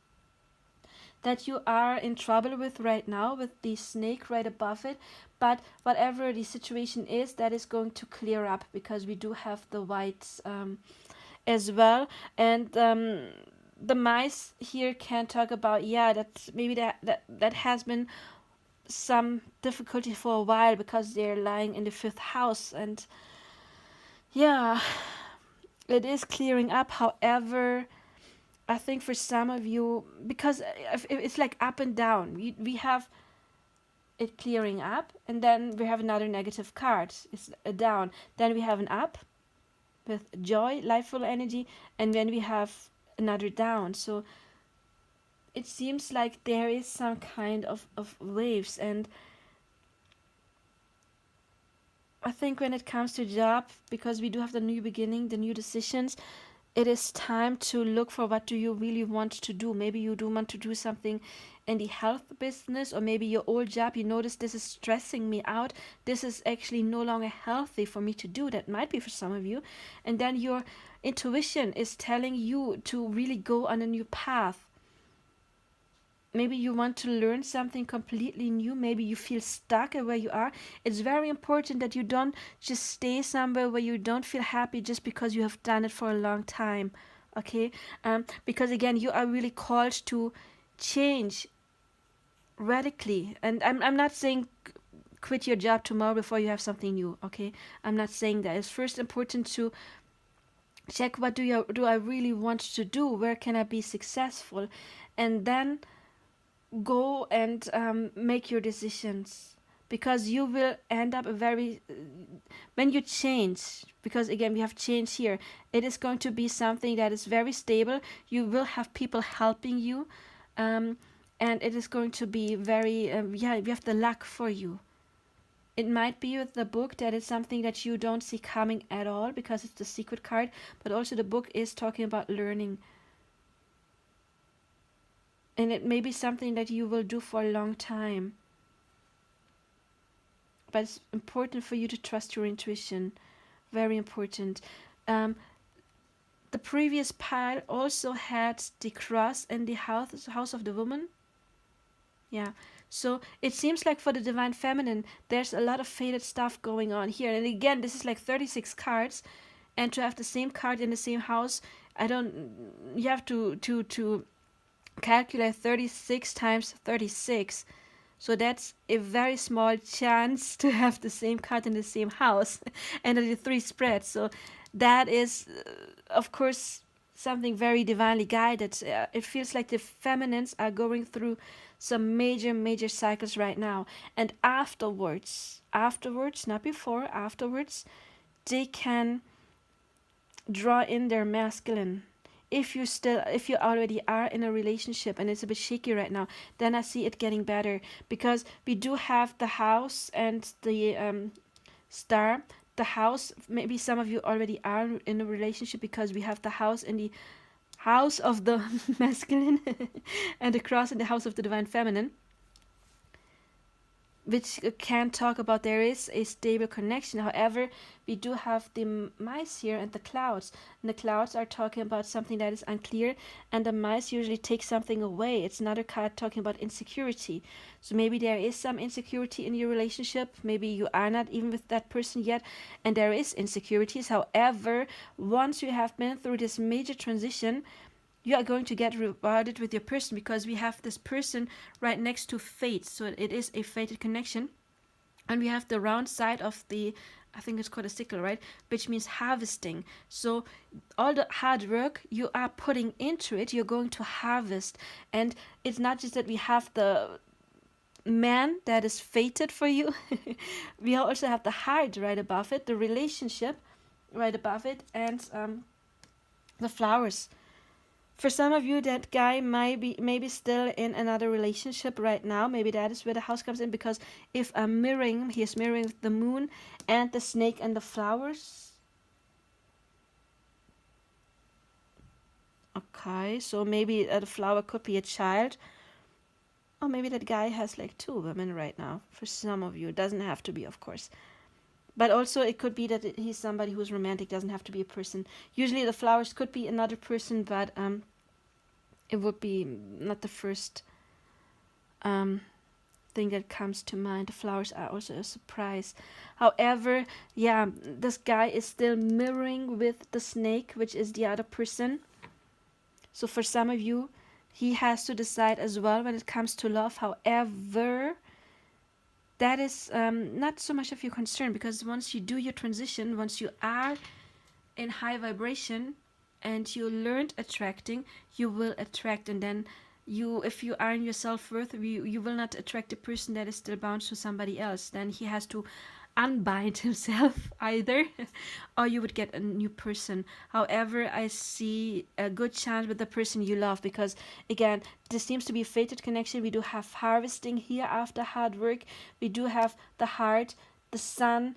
that you are in trouble with right now, with the snake right above it. But whatever the situation is, that is going to clear up, because we do have the whites as well. And the mice here can talk about, that maybe that has been some difficulty for a while, because they're lying in the 5th house. And it is clearing up. However, I think for some of you, because it's like up and down, we have it clearing up, and then we have another negative card. It's a down. Then we have an up with joy, lifeful energy, and then we have another down. So it seems like there is some kind of waves. And I think when it comes to job, because we do have the new beginning, the new decisions, it is time to look for what do you really want to do. Maybe you do want to do something in the health business, or maybe your old job, you notice this is stressing me out. This is actually no longer healthy for me to do. That might be for some of you. And then your intuition is telling you to really go on a new path. Maybe you want to learn something completely new. Maybe you feel stuck at where you are. It's very important that you don't just stay somewhere where you don't feel happy just because you have done it for a long time. Okay? Because again, you are really called to change radically. And I'm not saying quit your job tomorrow before you have something new. Okay? I'm not saying that. It's first important to check, what do I really want to do? Where can I be successful? And then go and make your decisions, because you will end up when you change, because again we have change here, it is going to be something that is very stable. You will have people helping you, and and it is going to be very, yeah, you have the luck for you. It might be with the book that it's something that you don't see coming at all because it's the secret card, but also the book is talking about learning. And it may be something that you will do for a long time. But it's important for you to trust your intuition. Very important. The previous pile also had the cross and the house of the woman. Yeah. So it seems like for the divine feminine, there's a lot of faded stuff going on here. And again, this is like 36 cards. And to have the same card in the same house, you have to calculate 36 times 36. So that's a very small chance to have the same card in the same house and the 3 spreads. So that is, of course, something very divinely guided. It feels like the feminines are going through some major cycles right now. And afterwards, not before, afterwards, they can draw in their masculine. If you already are in a relationship and it's a bit shaky right now, then I see it getting better, because we do have the house and the star. The house, maybe some of you already are in a relationship, because we have the house in the house of the masculine and the cross in the house of the divine feminine, which can talk about there is a stable connection. However, we do have the mice here and the clouds. And the clouds are talking about something that is unclear, and the mice usually take something away. It's another card talking about insecurity. So maybe there is some insecurity in your relationship. Maybe you are not even with that person yet, and there is insecurities. However, once you have been through this major transition, you are going to get rewarded with your person, because we have this person right next to fate. So it is a fated connection. And we have the round side of the, I think it's called a sickle, right? Which means harvesting. So all the hard work you are putting into it, you're going to harvest. And it's not just that we have the man that is fated for you. We also have the heart right above it, the relationship right above it, and the flowers. For some of you, that guy might be maybe still in another relationship right now. Maybe that is where the house comes in, because if I'm mirroring, he is mirroring the moon and the snake and the flowers. Okay, so maybe the flower could be a child. Or maybe that guy has like 2 women right now. For some of you, it doesn't have to be, of course. But also it could be that he's somebody who's romantic, doesn't have to be a person. Usually the flowers could be another person, but it would be not the first thing that comes to mind. The flowers are also a surprise. However, yeah, this guy is still mirroring with the snake, which is the other person. So for some of you, he has to decide as well when it comes to love. However, that is not so much of your concern, because once you do your transition, once you are in high vibration and you learned attracting, you will attract. And then if you are in your self-worth, you will not attract a person that is still bound to somebody else. Then he has to unbind himself either, or you would get a new person. However, I see a good chance with the person you love, because again, this seems to be a fated connection. We do have harvesting here after hard work. We do have the heart, the sun,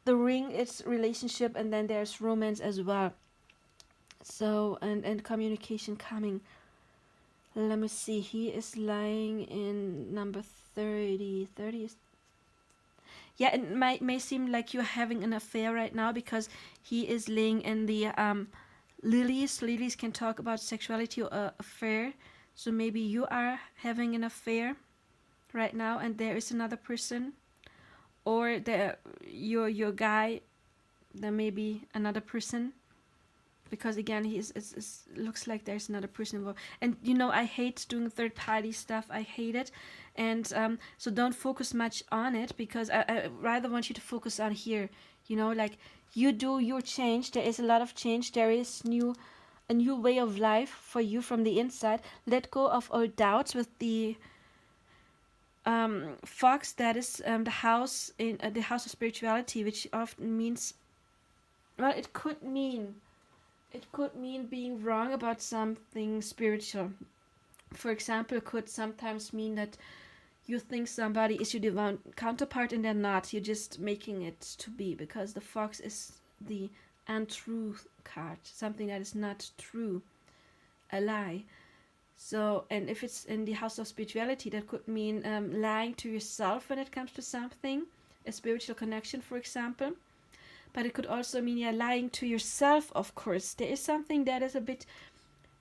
the ring, it's relationship, and then there's romance as well. So and communication coming. Let me see, he is lying in number 30. 30 is, yeah, it may seem like you're having an affair right now, because he is laying in the lilies. Lilies can talk about sexuality or affair. So maybe you are having an affair right now, and there is another person, or your guy, there may be another person, because again, it looks like there's another person involved. And I hate doing third party stuff. I hate it. And so don't focus much on it, because I rather want you to focus on here. Like, you do your change. There is a lot of change. There is a new way of life for you from the inside. Let go of all doubts with the fox. That is the house of spirituality, which often means, well, it could mean being wrong about something spiritual. for example, could sometimes mean that you think somebody is your divine counterpart and they're not. You're just making it to be, because the fox is the untruth card, something that is not true, a lie. So, and if it's in the house of spirituality, that could mean lying to yourself when it comes to something, a spiritual connection, for example. But it could also mean, yeah, lying to yourself, of course. There is something that is a bit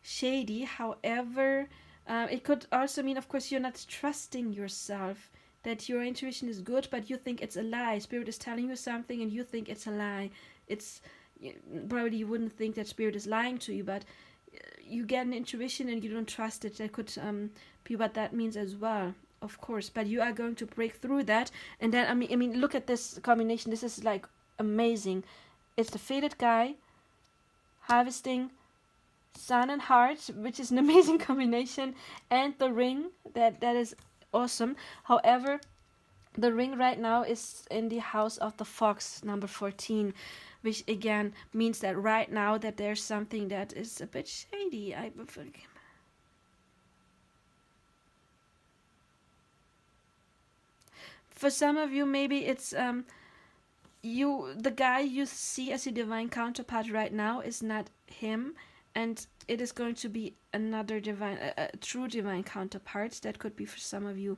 shady. However, it could also mean, of course, you're not trusting yourself, that your intuition is good, but you think it's a lie. Spirit is telling you something and you think it's a lie. It's probably you wouldn't think that Spirit is lying to you, but you get an intuition and you don't trust it. That could be what that means as well, of course. But you are going to break through that. And then, I mean, look at this combination. This is like amazing. It's the faded guy harvesting sun and heart, which is an amazing combination, and the ring. That is awesome. However, the ring right now is in the house of the fox, number 14, which again means that right now that there's something that is a bit shady. For some of you, maybe it's the guy you see as your divine counterpart right now is not him, and it is going to be another divine, a true divine counterpart. That could be for some of you.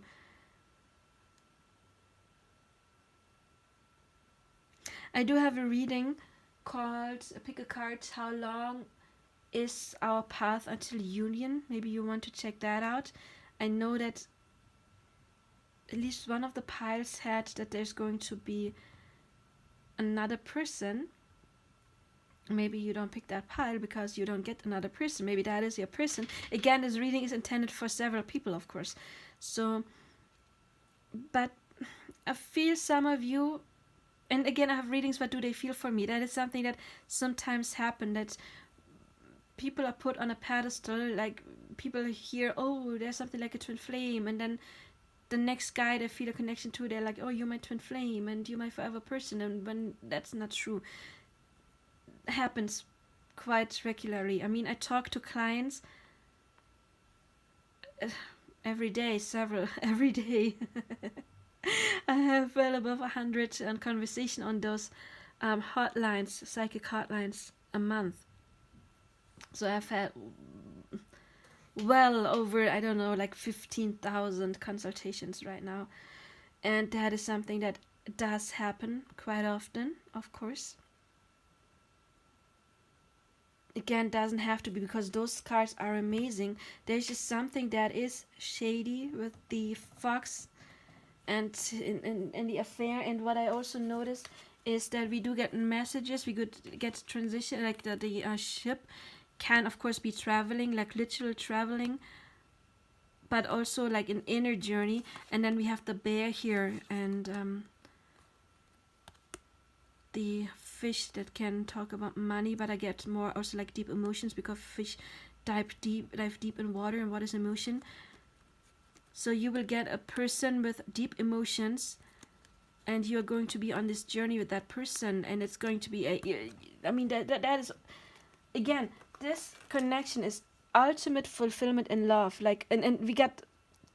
I do have a reading called Pick a Card, How Long is Our Path Until Union? Maybe you want to check that out. I know that at least one of the piles said that there's going to be another person. Maybe you don't pick that pile because you don't get another person. Maybe that is your person. Again, this reading is intended for several people, of course. So, but I feel some of you, and again, I have readings, what do they feel for me? That is something that sometimes happen, that people are put on a pedestal, like people hear, oh, there's something like a twin flame, and then the next guy they feel a connection to, they're like, oh, you're my twin flame, and you're my forever person, and when that's not true. It happens quite regularly. I mean, I talk to clients every day, every day. I have well above 100 conversation on those hotlines, psychic hotlines, a month. So I've had well over, I don't know, like 15,000 consultations right now. And that is something that does happen quite often, of course. Again, doesn't have to be, because those cards are amazing. There's just something that is shady with the fox and in the affair. And what I also noticed is that we do get messages, we could get transition, like the ship can of course be traveling, like literal traveling, but also like an inner journey. And then we have the bear here, and the fish that can talk about money, but I get more also like deep emotions, because fish dive deep in water, and what is emotion. So you will get a person with deep emotions, and you're going to be on this journey with that person, and it's going to be I mean, that is, again, this connection is ultimate fulfillment in love. Like, and we got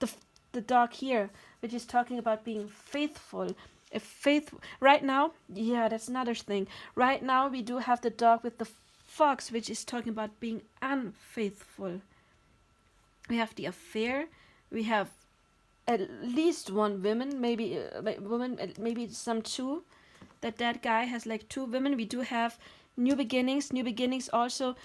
the dog here, which is talking about being faithful. If faith right now, yeah, that's another thing. Right now we do have the dog with the fox, which is talking about being unfaithful. We have the affair. We have at least one woman, maybe maybe some two. That guy has like two women. We do have new beginnings. New beginnings also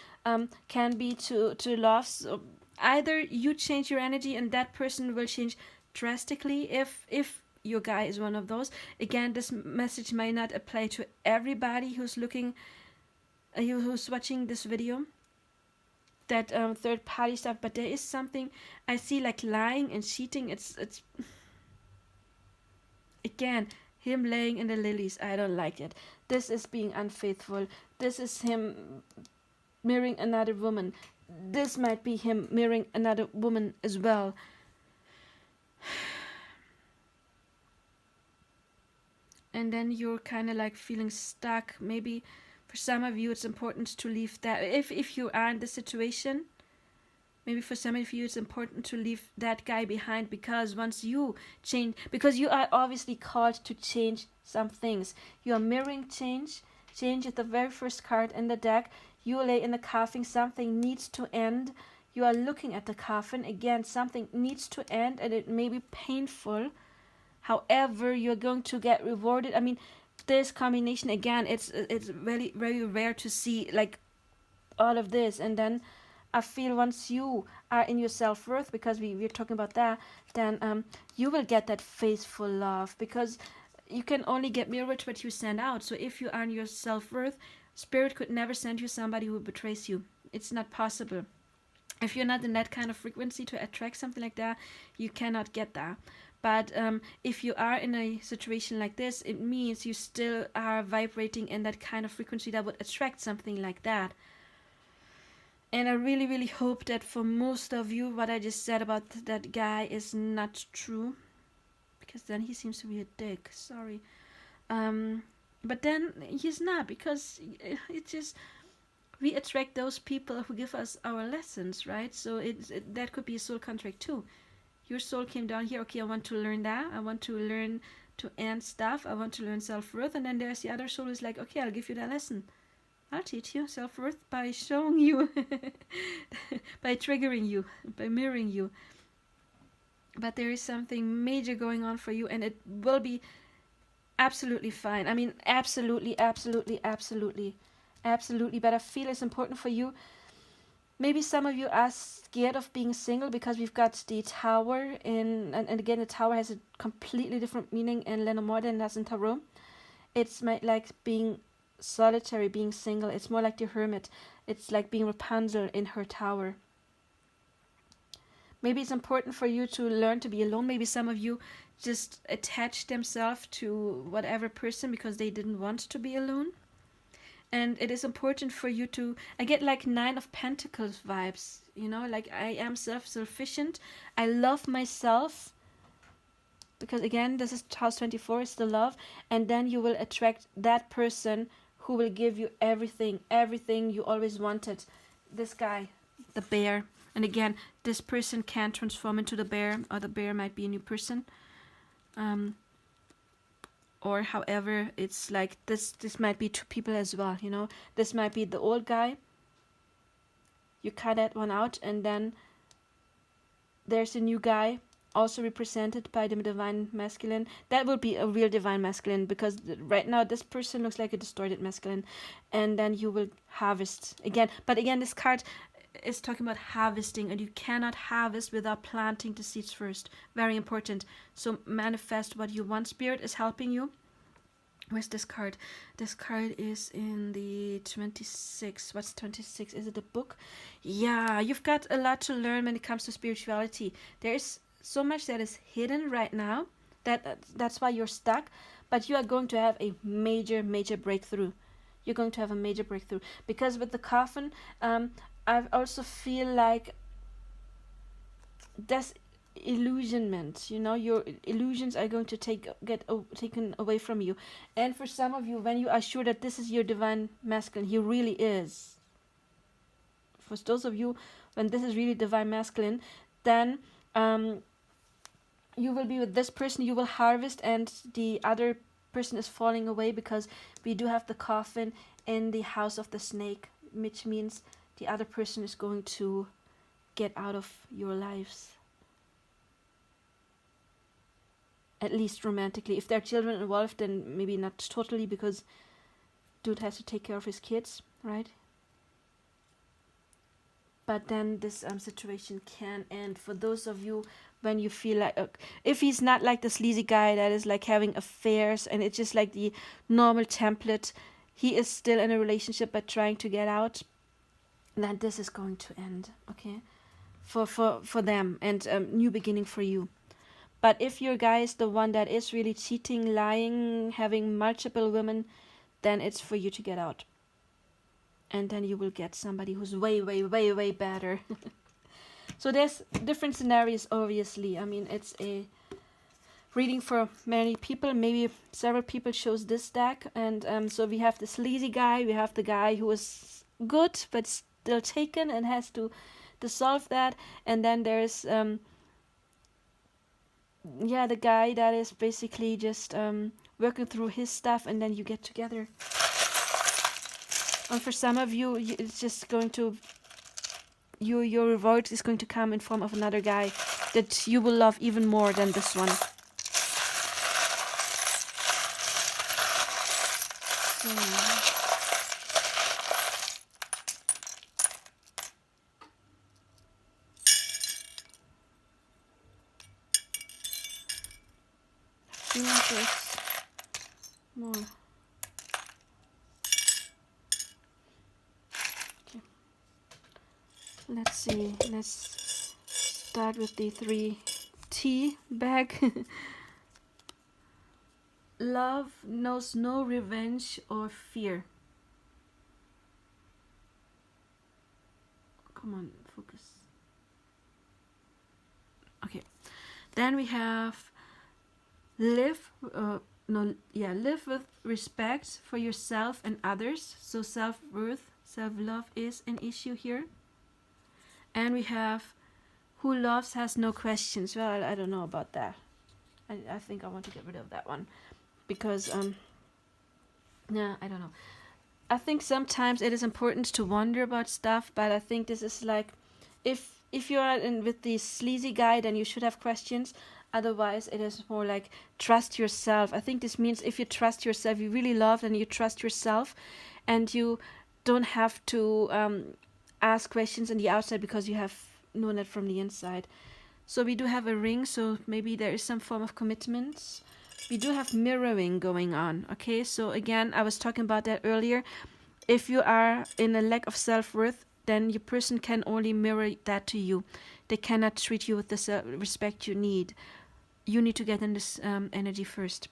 can be to love. So either you change your energy, and that person will change drastically. If your guy is one of those. Again, this message may not apply to everybody who's looking, who's watching this video. That third party stuff, but there is something I see, like lying and cheating. It's again him laying in the lilies. I don't like it. This is being unfaithful. This is him mirroring another woman. This might be him mirroring another woman as well. And then you're kind of like feeling stuck. Maybe for some of you it's important to leave that, if you are in this situation, Maybe for some of you it's important to leave that guy behind, because once you change, because you are obviously called to change some things. You are mirroring change. Change is the very first card in the deck. You lay in the coffin, something needs to end. You are looking at the coffin, again, something needs to end, and it may be painful. However, you're going to get rewarded. I mean, this combination, again, it's very, very rare to see like all of this. And then I feel once you are in your self-worth, because we're talking about that, then you will get that faithful love, because you can only get mirrored what you send out. So if you are in your self-worth, Spirit could never send you somebody who betrays you. It's not possible. If you're not in that kind of frequency to attract something like that, you cannot get that. But if you are in a situation like this, it means you still are vibrating in that kind of frequency that would attract something like that. And I really, really hope that for most of you, what I just said about that guy is not true. Because then he seems to be a dick. Sorry. But then he's not, because it's just, we attract those people who give us our lessons, right? So that could be a soul contract too. Your soul came down here, okay, I want to learn that. I want to learn to end stuff. I want to learn self-worth. And then there's the other soul who's like, okay, I'll give you that lesson. I'll teach you self-worth by showing you, by triggering you, by mirroring you. But there is something major going on for you, and it will be absolutely fine. I mean, absolutely, absolutely, absolutely, absolutely. But I feel it's important for you. Maybe some of you are scared of being single, because we've got the Tower in, and again, the Tower has a completely different meaning in Lenormand than it does in Tarot. It's like being solitary, being single. It's more like the Hermit. It's like being Rapunzel in her tower. Maybe it's important for you to learn to be alone. Maybe some of you just attach themselves to whatever person because they didn't want to be alone. And it is important for you to, I get like 9 of Pentacles vibes, you know, like I am self-sufficient. I love myself. Because again, this is house 24, is the love. And then you will attract that person who will give you everything, everything you always wanted. This guy, the bear. And again, this person can transform into the bear, or the bear might be a new person. Or however, it's like this might be 2 people as well, you know. This might be the old guy. You cut that one out, and then there's a new guy, also represented by the divine masculine. That would be a real divine masculine, because right now this person looks like a distorted masculine. And then you will harvest again. But again, this card is talking about harvesting, and you cannot harvest without planting the seeds first. Very important. So manifest what you want. Spirit is helping you. Where's this card? This card is in the 26. What's 26? Is it a book? Yeah, you've got a lot to learn when it comes to spirituality. There's so much that is hidden right now. That's why you're stuck. But you are going to have a major, major breakthrough. You're going to have a major breakthrough. Because with the coffin, I also feel like this illusionment, you know, your illusions are going to get taken away from you. And for some of you, when you are sure that this is your divine masculine, he really is. For those of you, when this is really divine masculine, then you will be with this person, you will harvest, and the other person is falling away, because we do have the coffin in the house of the snake, which means the other person is going to get out of your lives. At least romantically. If there are children involved, then maybe not totally, because dude has to take care of his kids, right? But then this situation can end. For those of you, when you feel like, if he's not like the sleazy guy that is like having affairs, and it's just like the normal template, he is still in a relationship but trying to get out, then this is going to end, okay? For them, and new beginning for you. But if your guy is the one that is really cheating, lying, having multiple women, then it's for you to get out. And then you will get somebody who's way, way, way, way better. So there's different scenarios, obviously. I mean, it's a reading for many people. Maybe several people chose this deck. And so we have the sleazy guy. We have the guy who is good, but still taken and has to dissolve that, and then there's yeah, the guy that is basically just working through his stuff, and then you get together. And for some of you, it's just going to your reward is going to come in form of another guy that you will love even more than this one. More. Okay. Let's see. Let's start with the 3T bag. Love knows no revenge or fear. Come on, focus. Okay. Then we have live with respect for yourself and others. So self-worth, self-love is an issue here. And we have who loves has no questions. Well, I don't know about that. I think I want to get rid of that one, because yeah, I don't know. I think sometimes it is important to wonder about stuff, but I think this is like, if you are in with the sleazy guy, then you should have questions. Otherwise, it is more like trust yourself. I think this means if you trust yourself, you really love, and you trust yourself, and you don't have to ask questions on the outside because you have known it from the inside. So we do have a ring, so maybe there is some form of commitment. We do have mirroring going on, okay? So again, I was talking about that earlier. If you are in a lack of self-worth, then your person can only mirror that to you. They cannot treat you with the respect you need. You need to get in this energy first.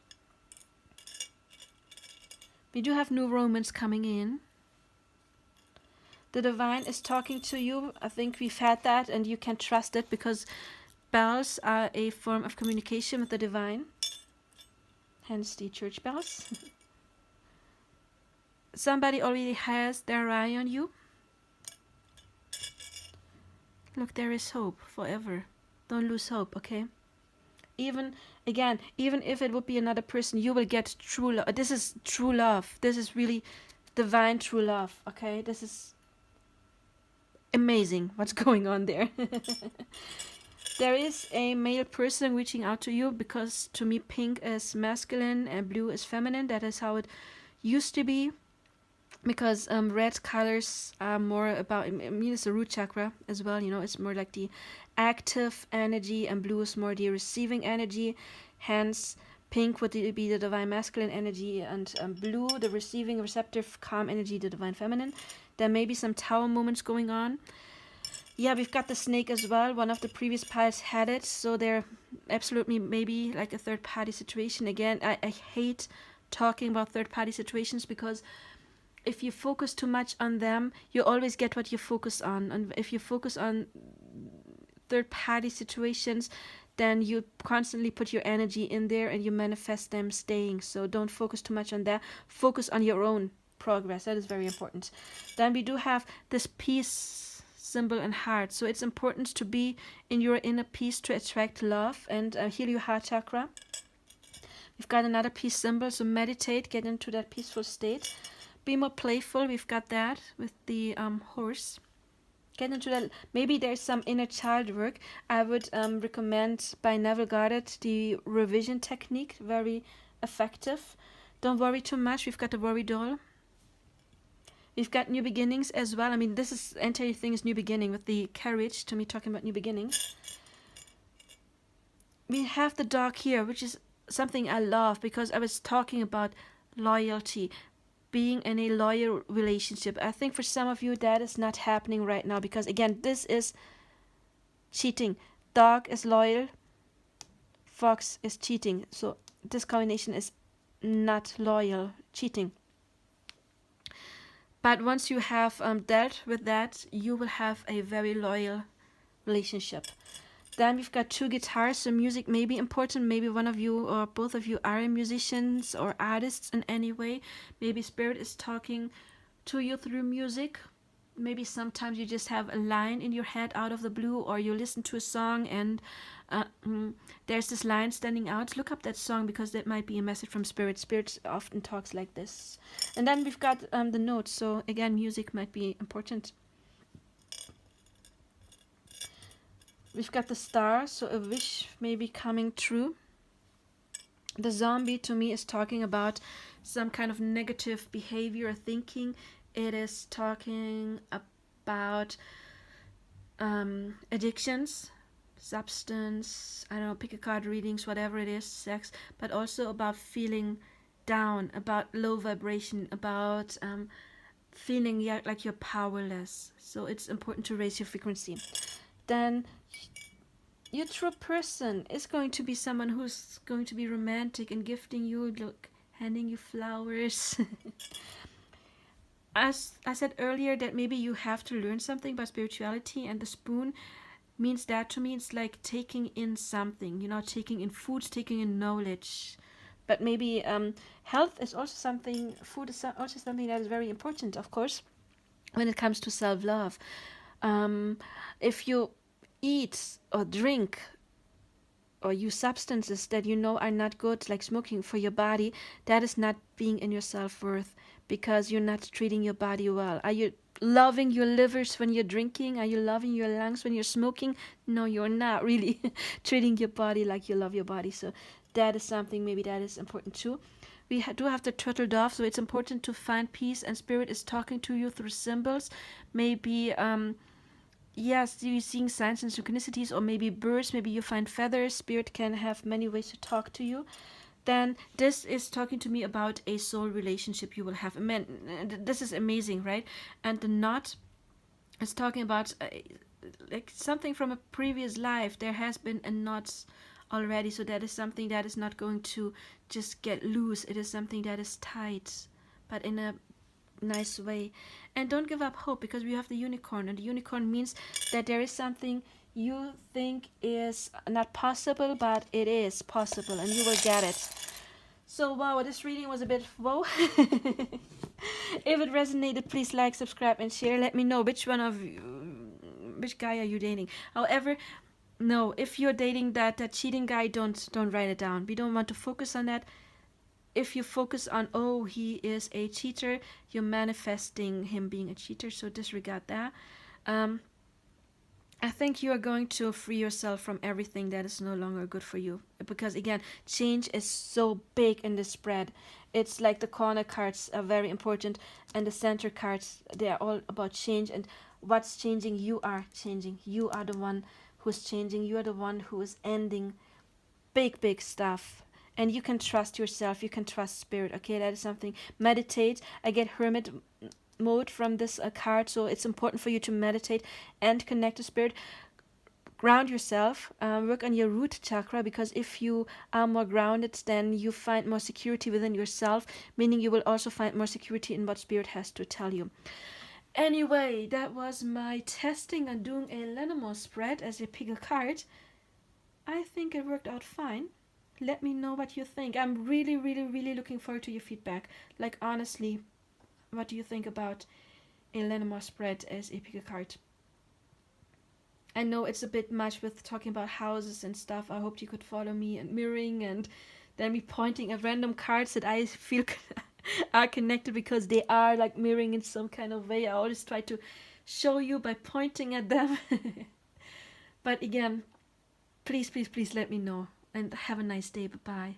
We do have new romance coming in. The divine is talking to you. I think we've had that, and you can trust it, because bells are a form of communication with the divine. Hence the church bells. Somebody already has their eye on you. Look, there is hope forever. Don't lose hope, okay? Even if it would be another person, you will get true love. This is true love. This is really divine true love, okay? This is amazing what's going on there. There is a male person reaching out to you, because to me pink is masculine and blue is feminine. That is how it used to be, because red colors are more about, I mean, it's the root chakra as well, you know, it's more like the active energy, and blue is more the receiving energy. Hence pink would be the divine masculine energy, and blue the receiving, receptive, calm energy, the divine feminine. There may be some tower moments going on. Yeah, we've got the snake as well. One of the previous piles had it, so they're absolutely maybe like a third party situation. Again, I hate talking about third party situations, because if you focus too much on them, you always get what you focus on. And if you focus on third party situations, then you constantly put your energy in there and you manifest them staying. So don't focus too much on that. Focus on your own progress. That is very important. Then we do have this peace symbol and heart. So it's important to be in your inner peace to attract love and heal your heart chakra. We've got another peace symbol. So meditate, get into that peaceful state. Be more playful. We've got that with the horse. Get into that. Maybe there's some inner child work. I would recommend by Neville Goddard the revision technique. Very effective. Don't worry too much. We've got the worry doll. We've got new beginnings as well. I mean, this is entire thing is new beginning with the carriage. To me, talking about new beginnings. We have the dog here, which is something I love, because I was talking about loyalty, being in a loyal relationship. I think for some of you that is not happening right now, because again, this is cheating. Dog is loyal, fox is cheating. So this combination is not loyal, cheating. But once you have dealt with that, you will have a very loyal relationship. Then we've got two guitars, so music may be important. Maybe one of you or both of you are musicians or artists in any way. Maybe Spirit is talking to you through music. maybe sometimes you just have a line in your head out of the blue, or you listen to a song and there's this line standing out. Look up that song, because that might be a message from Spirit. Spirit often talks like this. And then we've got the notes. So again, music might be important. We've got the star, so a wish may be coming true. The zombie to me is talking about some kind of negative behavior or thinking. It is talking about addictions, substance, I don't know, pick a card, readings, whatever it is, sex, but also about feeling down, about low vibration, about feeling like you're powerless. So it's important to raise your frequency. Then your true person is going to be someone who's going to be romantic and gifting you, look, handing you flowers. As I said earlier, that maybe you have to learn something about spirituality, and the spoon means that to me. It's like taking in something, taking in foods, taking in knowledge. But maybe health is also something, food is also something that is very important, of course, when it comes to self-love. If you eat or drink or use substances that are not good, like smoking, for your body, that is not being in your self-worth, because you're not treating your body well. Are you loving your livers when you're drinking? Are you loving your lungs when you're smoking? No, you're not really treating your body like you love your body. So that is something maybe that is important too. We do have the turtle dove, so it's important to find peace, and Spirit is talking to you through symbols. Maybe yes, you're seeing signs and synchronicities, or maybe birds, maybe you find feathers. Spirit can have many ways to talk to you. Then this is talking to me about a soul relationship you will have. Man, this is amazing, right? And the knot is talking about like something from a previous life. There has been a knot already, so that is something that is not going to just get loose. It is something that is tight, but in a nice way. And don't give up hope, because we have the unicorn, and the unicorn means that there is something you think is not possible, but it is possible, and you will get it. So wow, this reading was a bit whoa. If it resonated, please like, subscribe, and share. Let me know which guy are you dating. However, no, if you're dating that cheating guy, don't write it down. We don't want to focus on that. If you focus on, oh, he is a cheater, you're manifesting him being a cheater, so disregard that. I think you are going to free yourself from everything that is no longer good for you, because again, change is so big in the spread. It's like the corner cards are very important, and the center cards, they are all about change. And what's changing? You are changing. You are the one who's changing. You are the one who is ending big stuff. And you can trust yourself, you can trust Spirit. Okay, that is something. Meditate. I get hermit mode from this card, so it's important for you to meditate and connect to Spirit. Ground yourself, work on your root chakra, because if you are more grounded, then you find more security within yourself, meaning you will also find more security in what Spirit has to tell you. Anyway, that was my testing on doing a Lenormand spread as a pick a card. I think it worked out fine. Let me know what you think. I'm really looking forward to your feedback. Like, honestly, what do you think about a Lenormand spread as a pick a card? I know it's a bit much with talking about houses and stuff. I hoped you could follow me, and mirroring, and then me pointing at random cards that I feel are connected, because they are like mirroring in some kind of way. I always try to show you by pointing at them. But again, please let me know, and have a nice day. Bye-bye.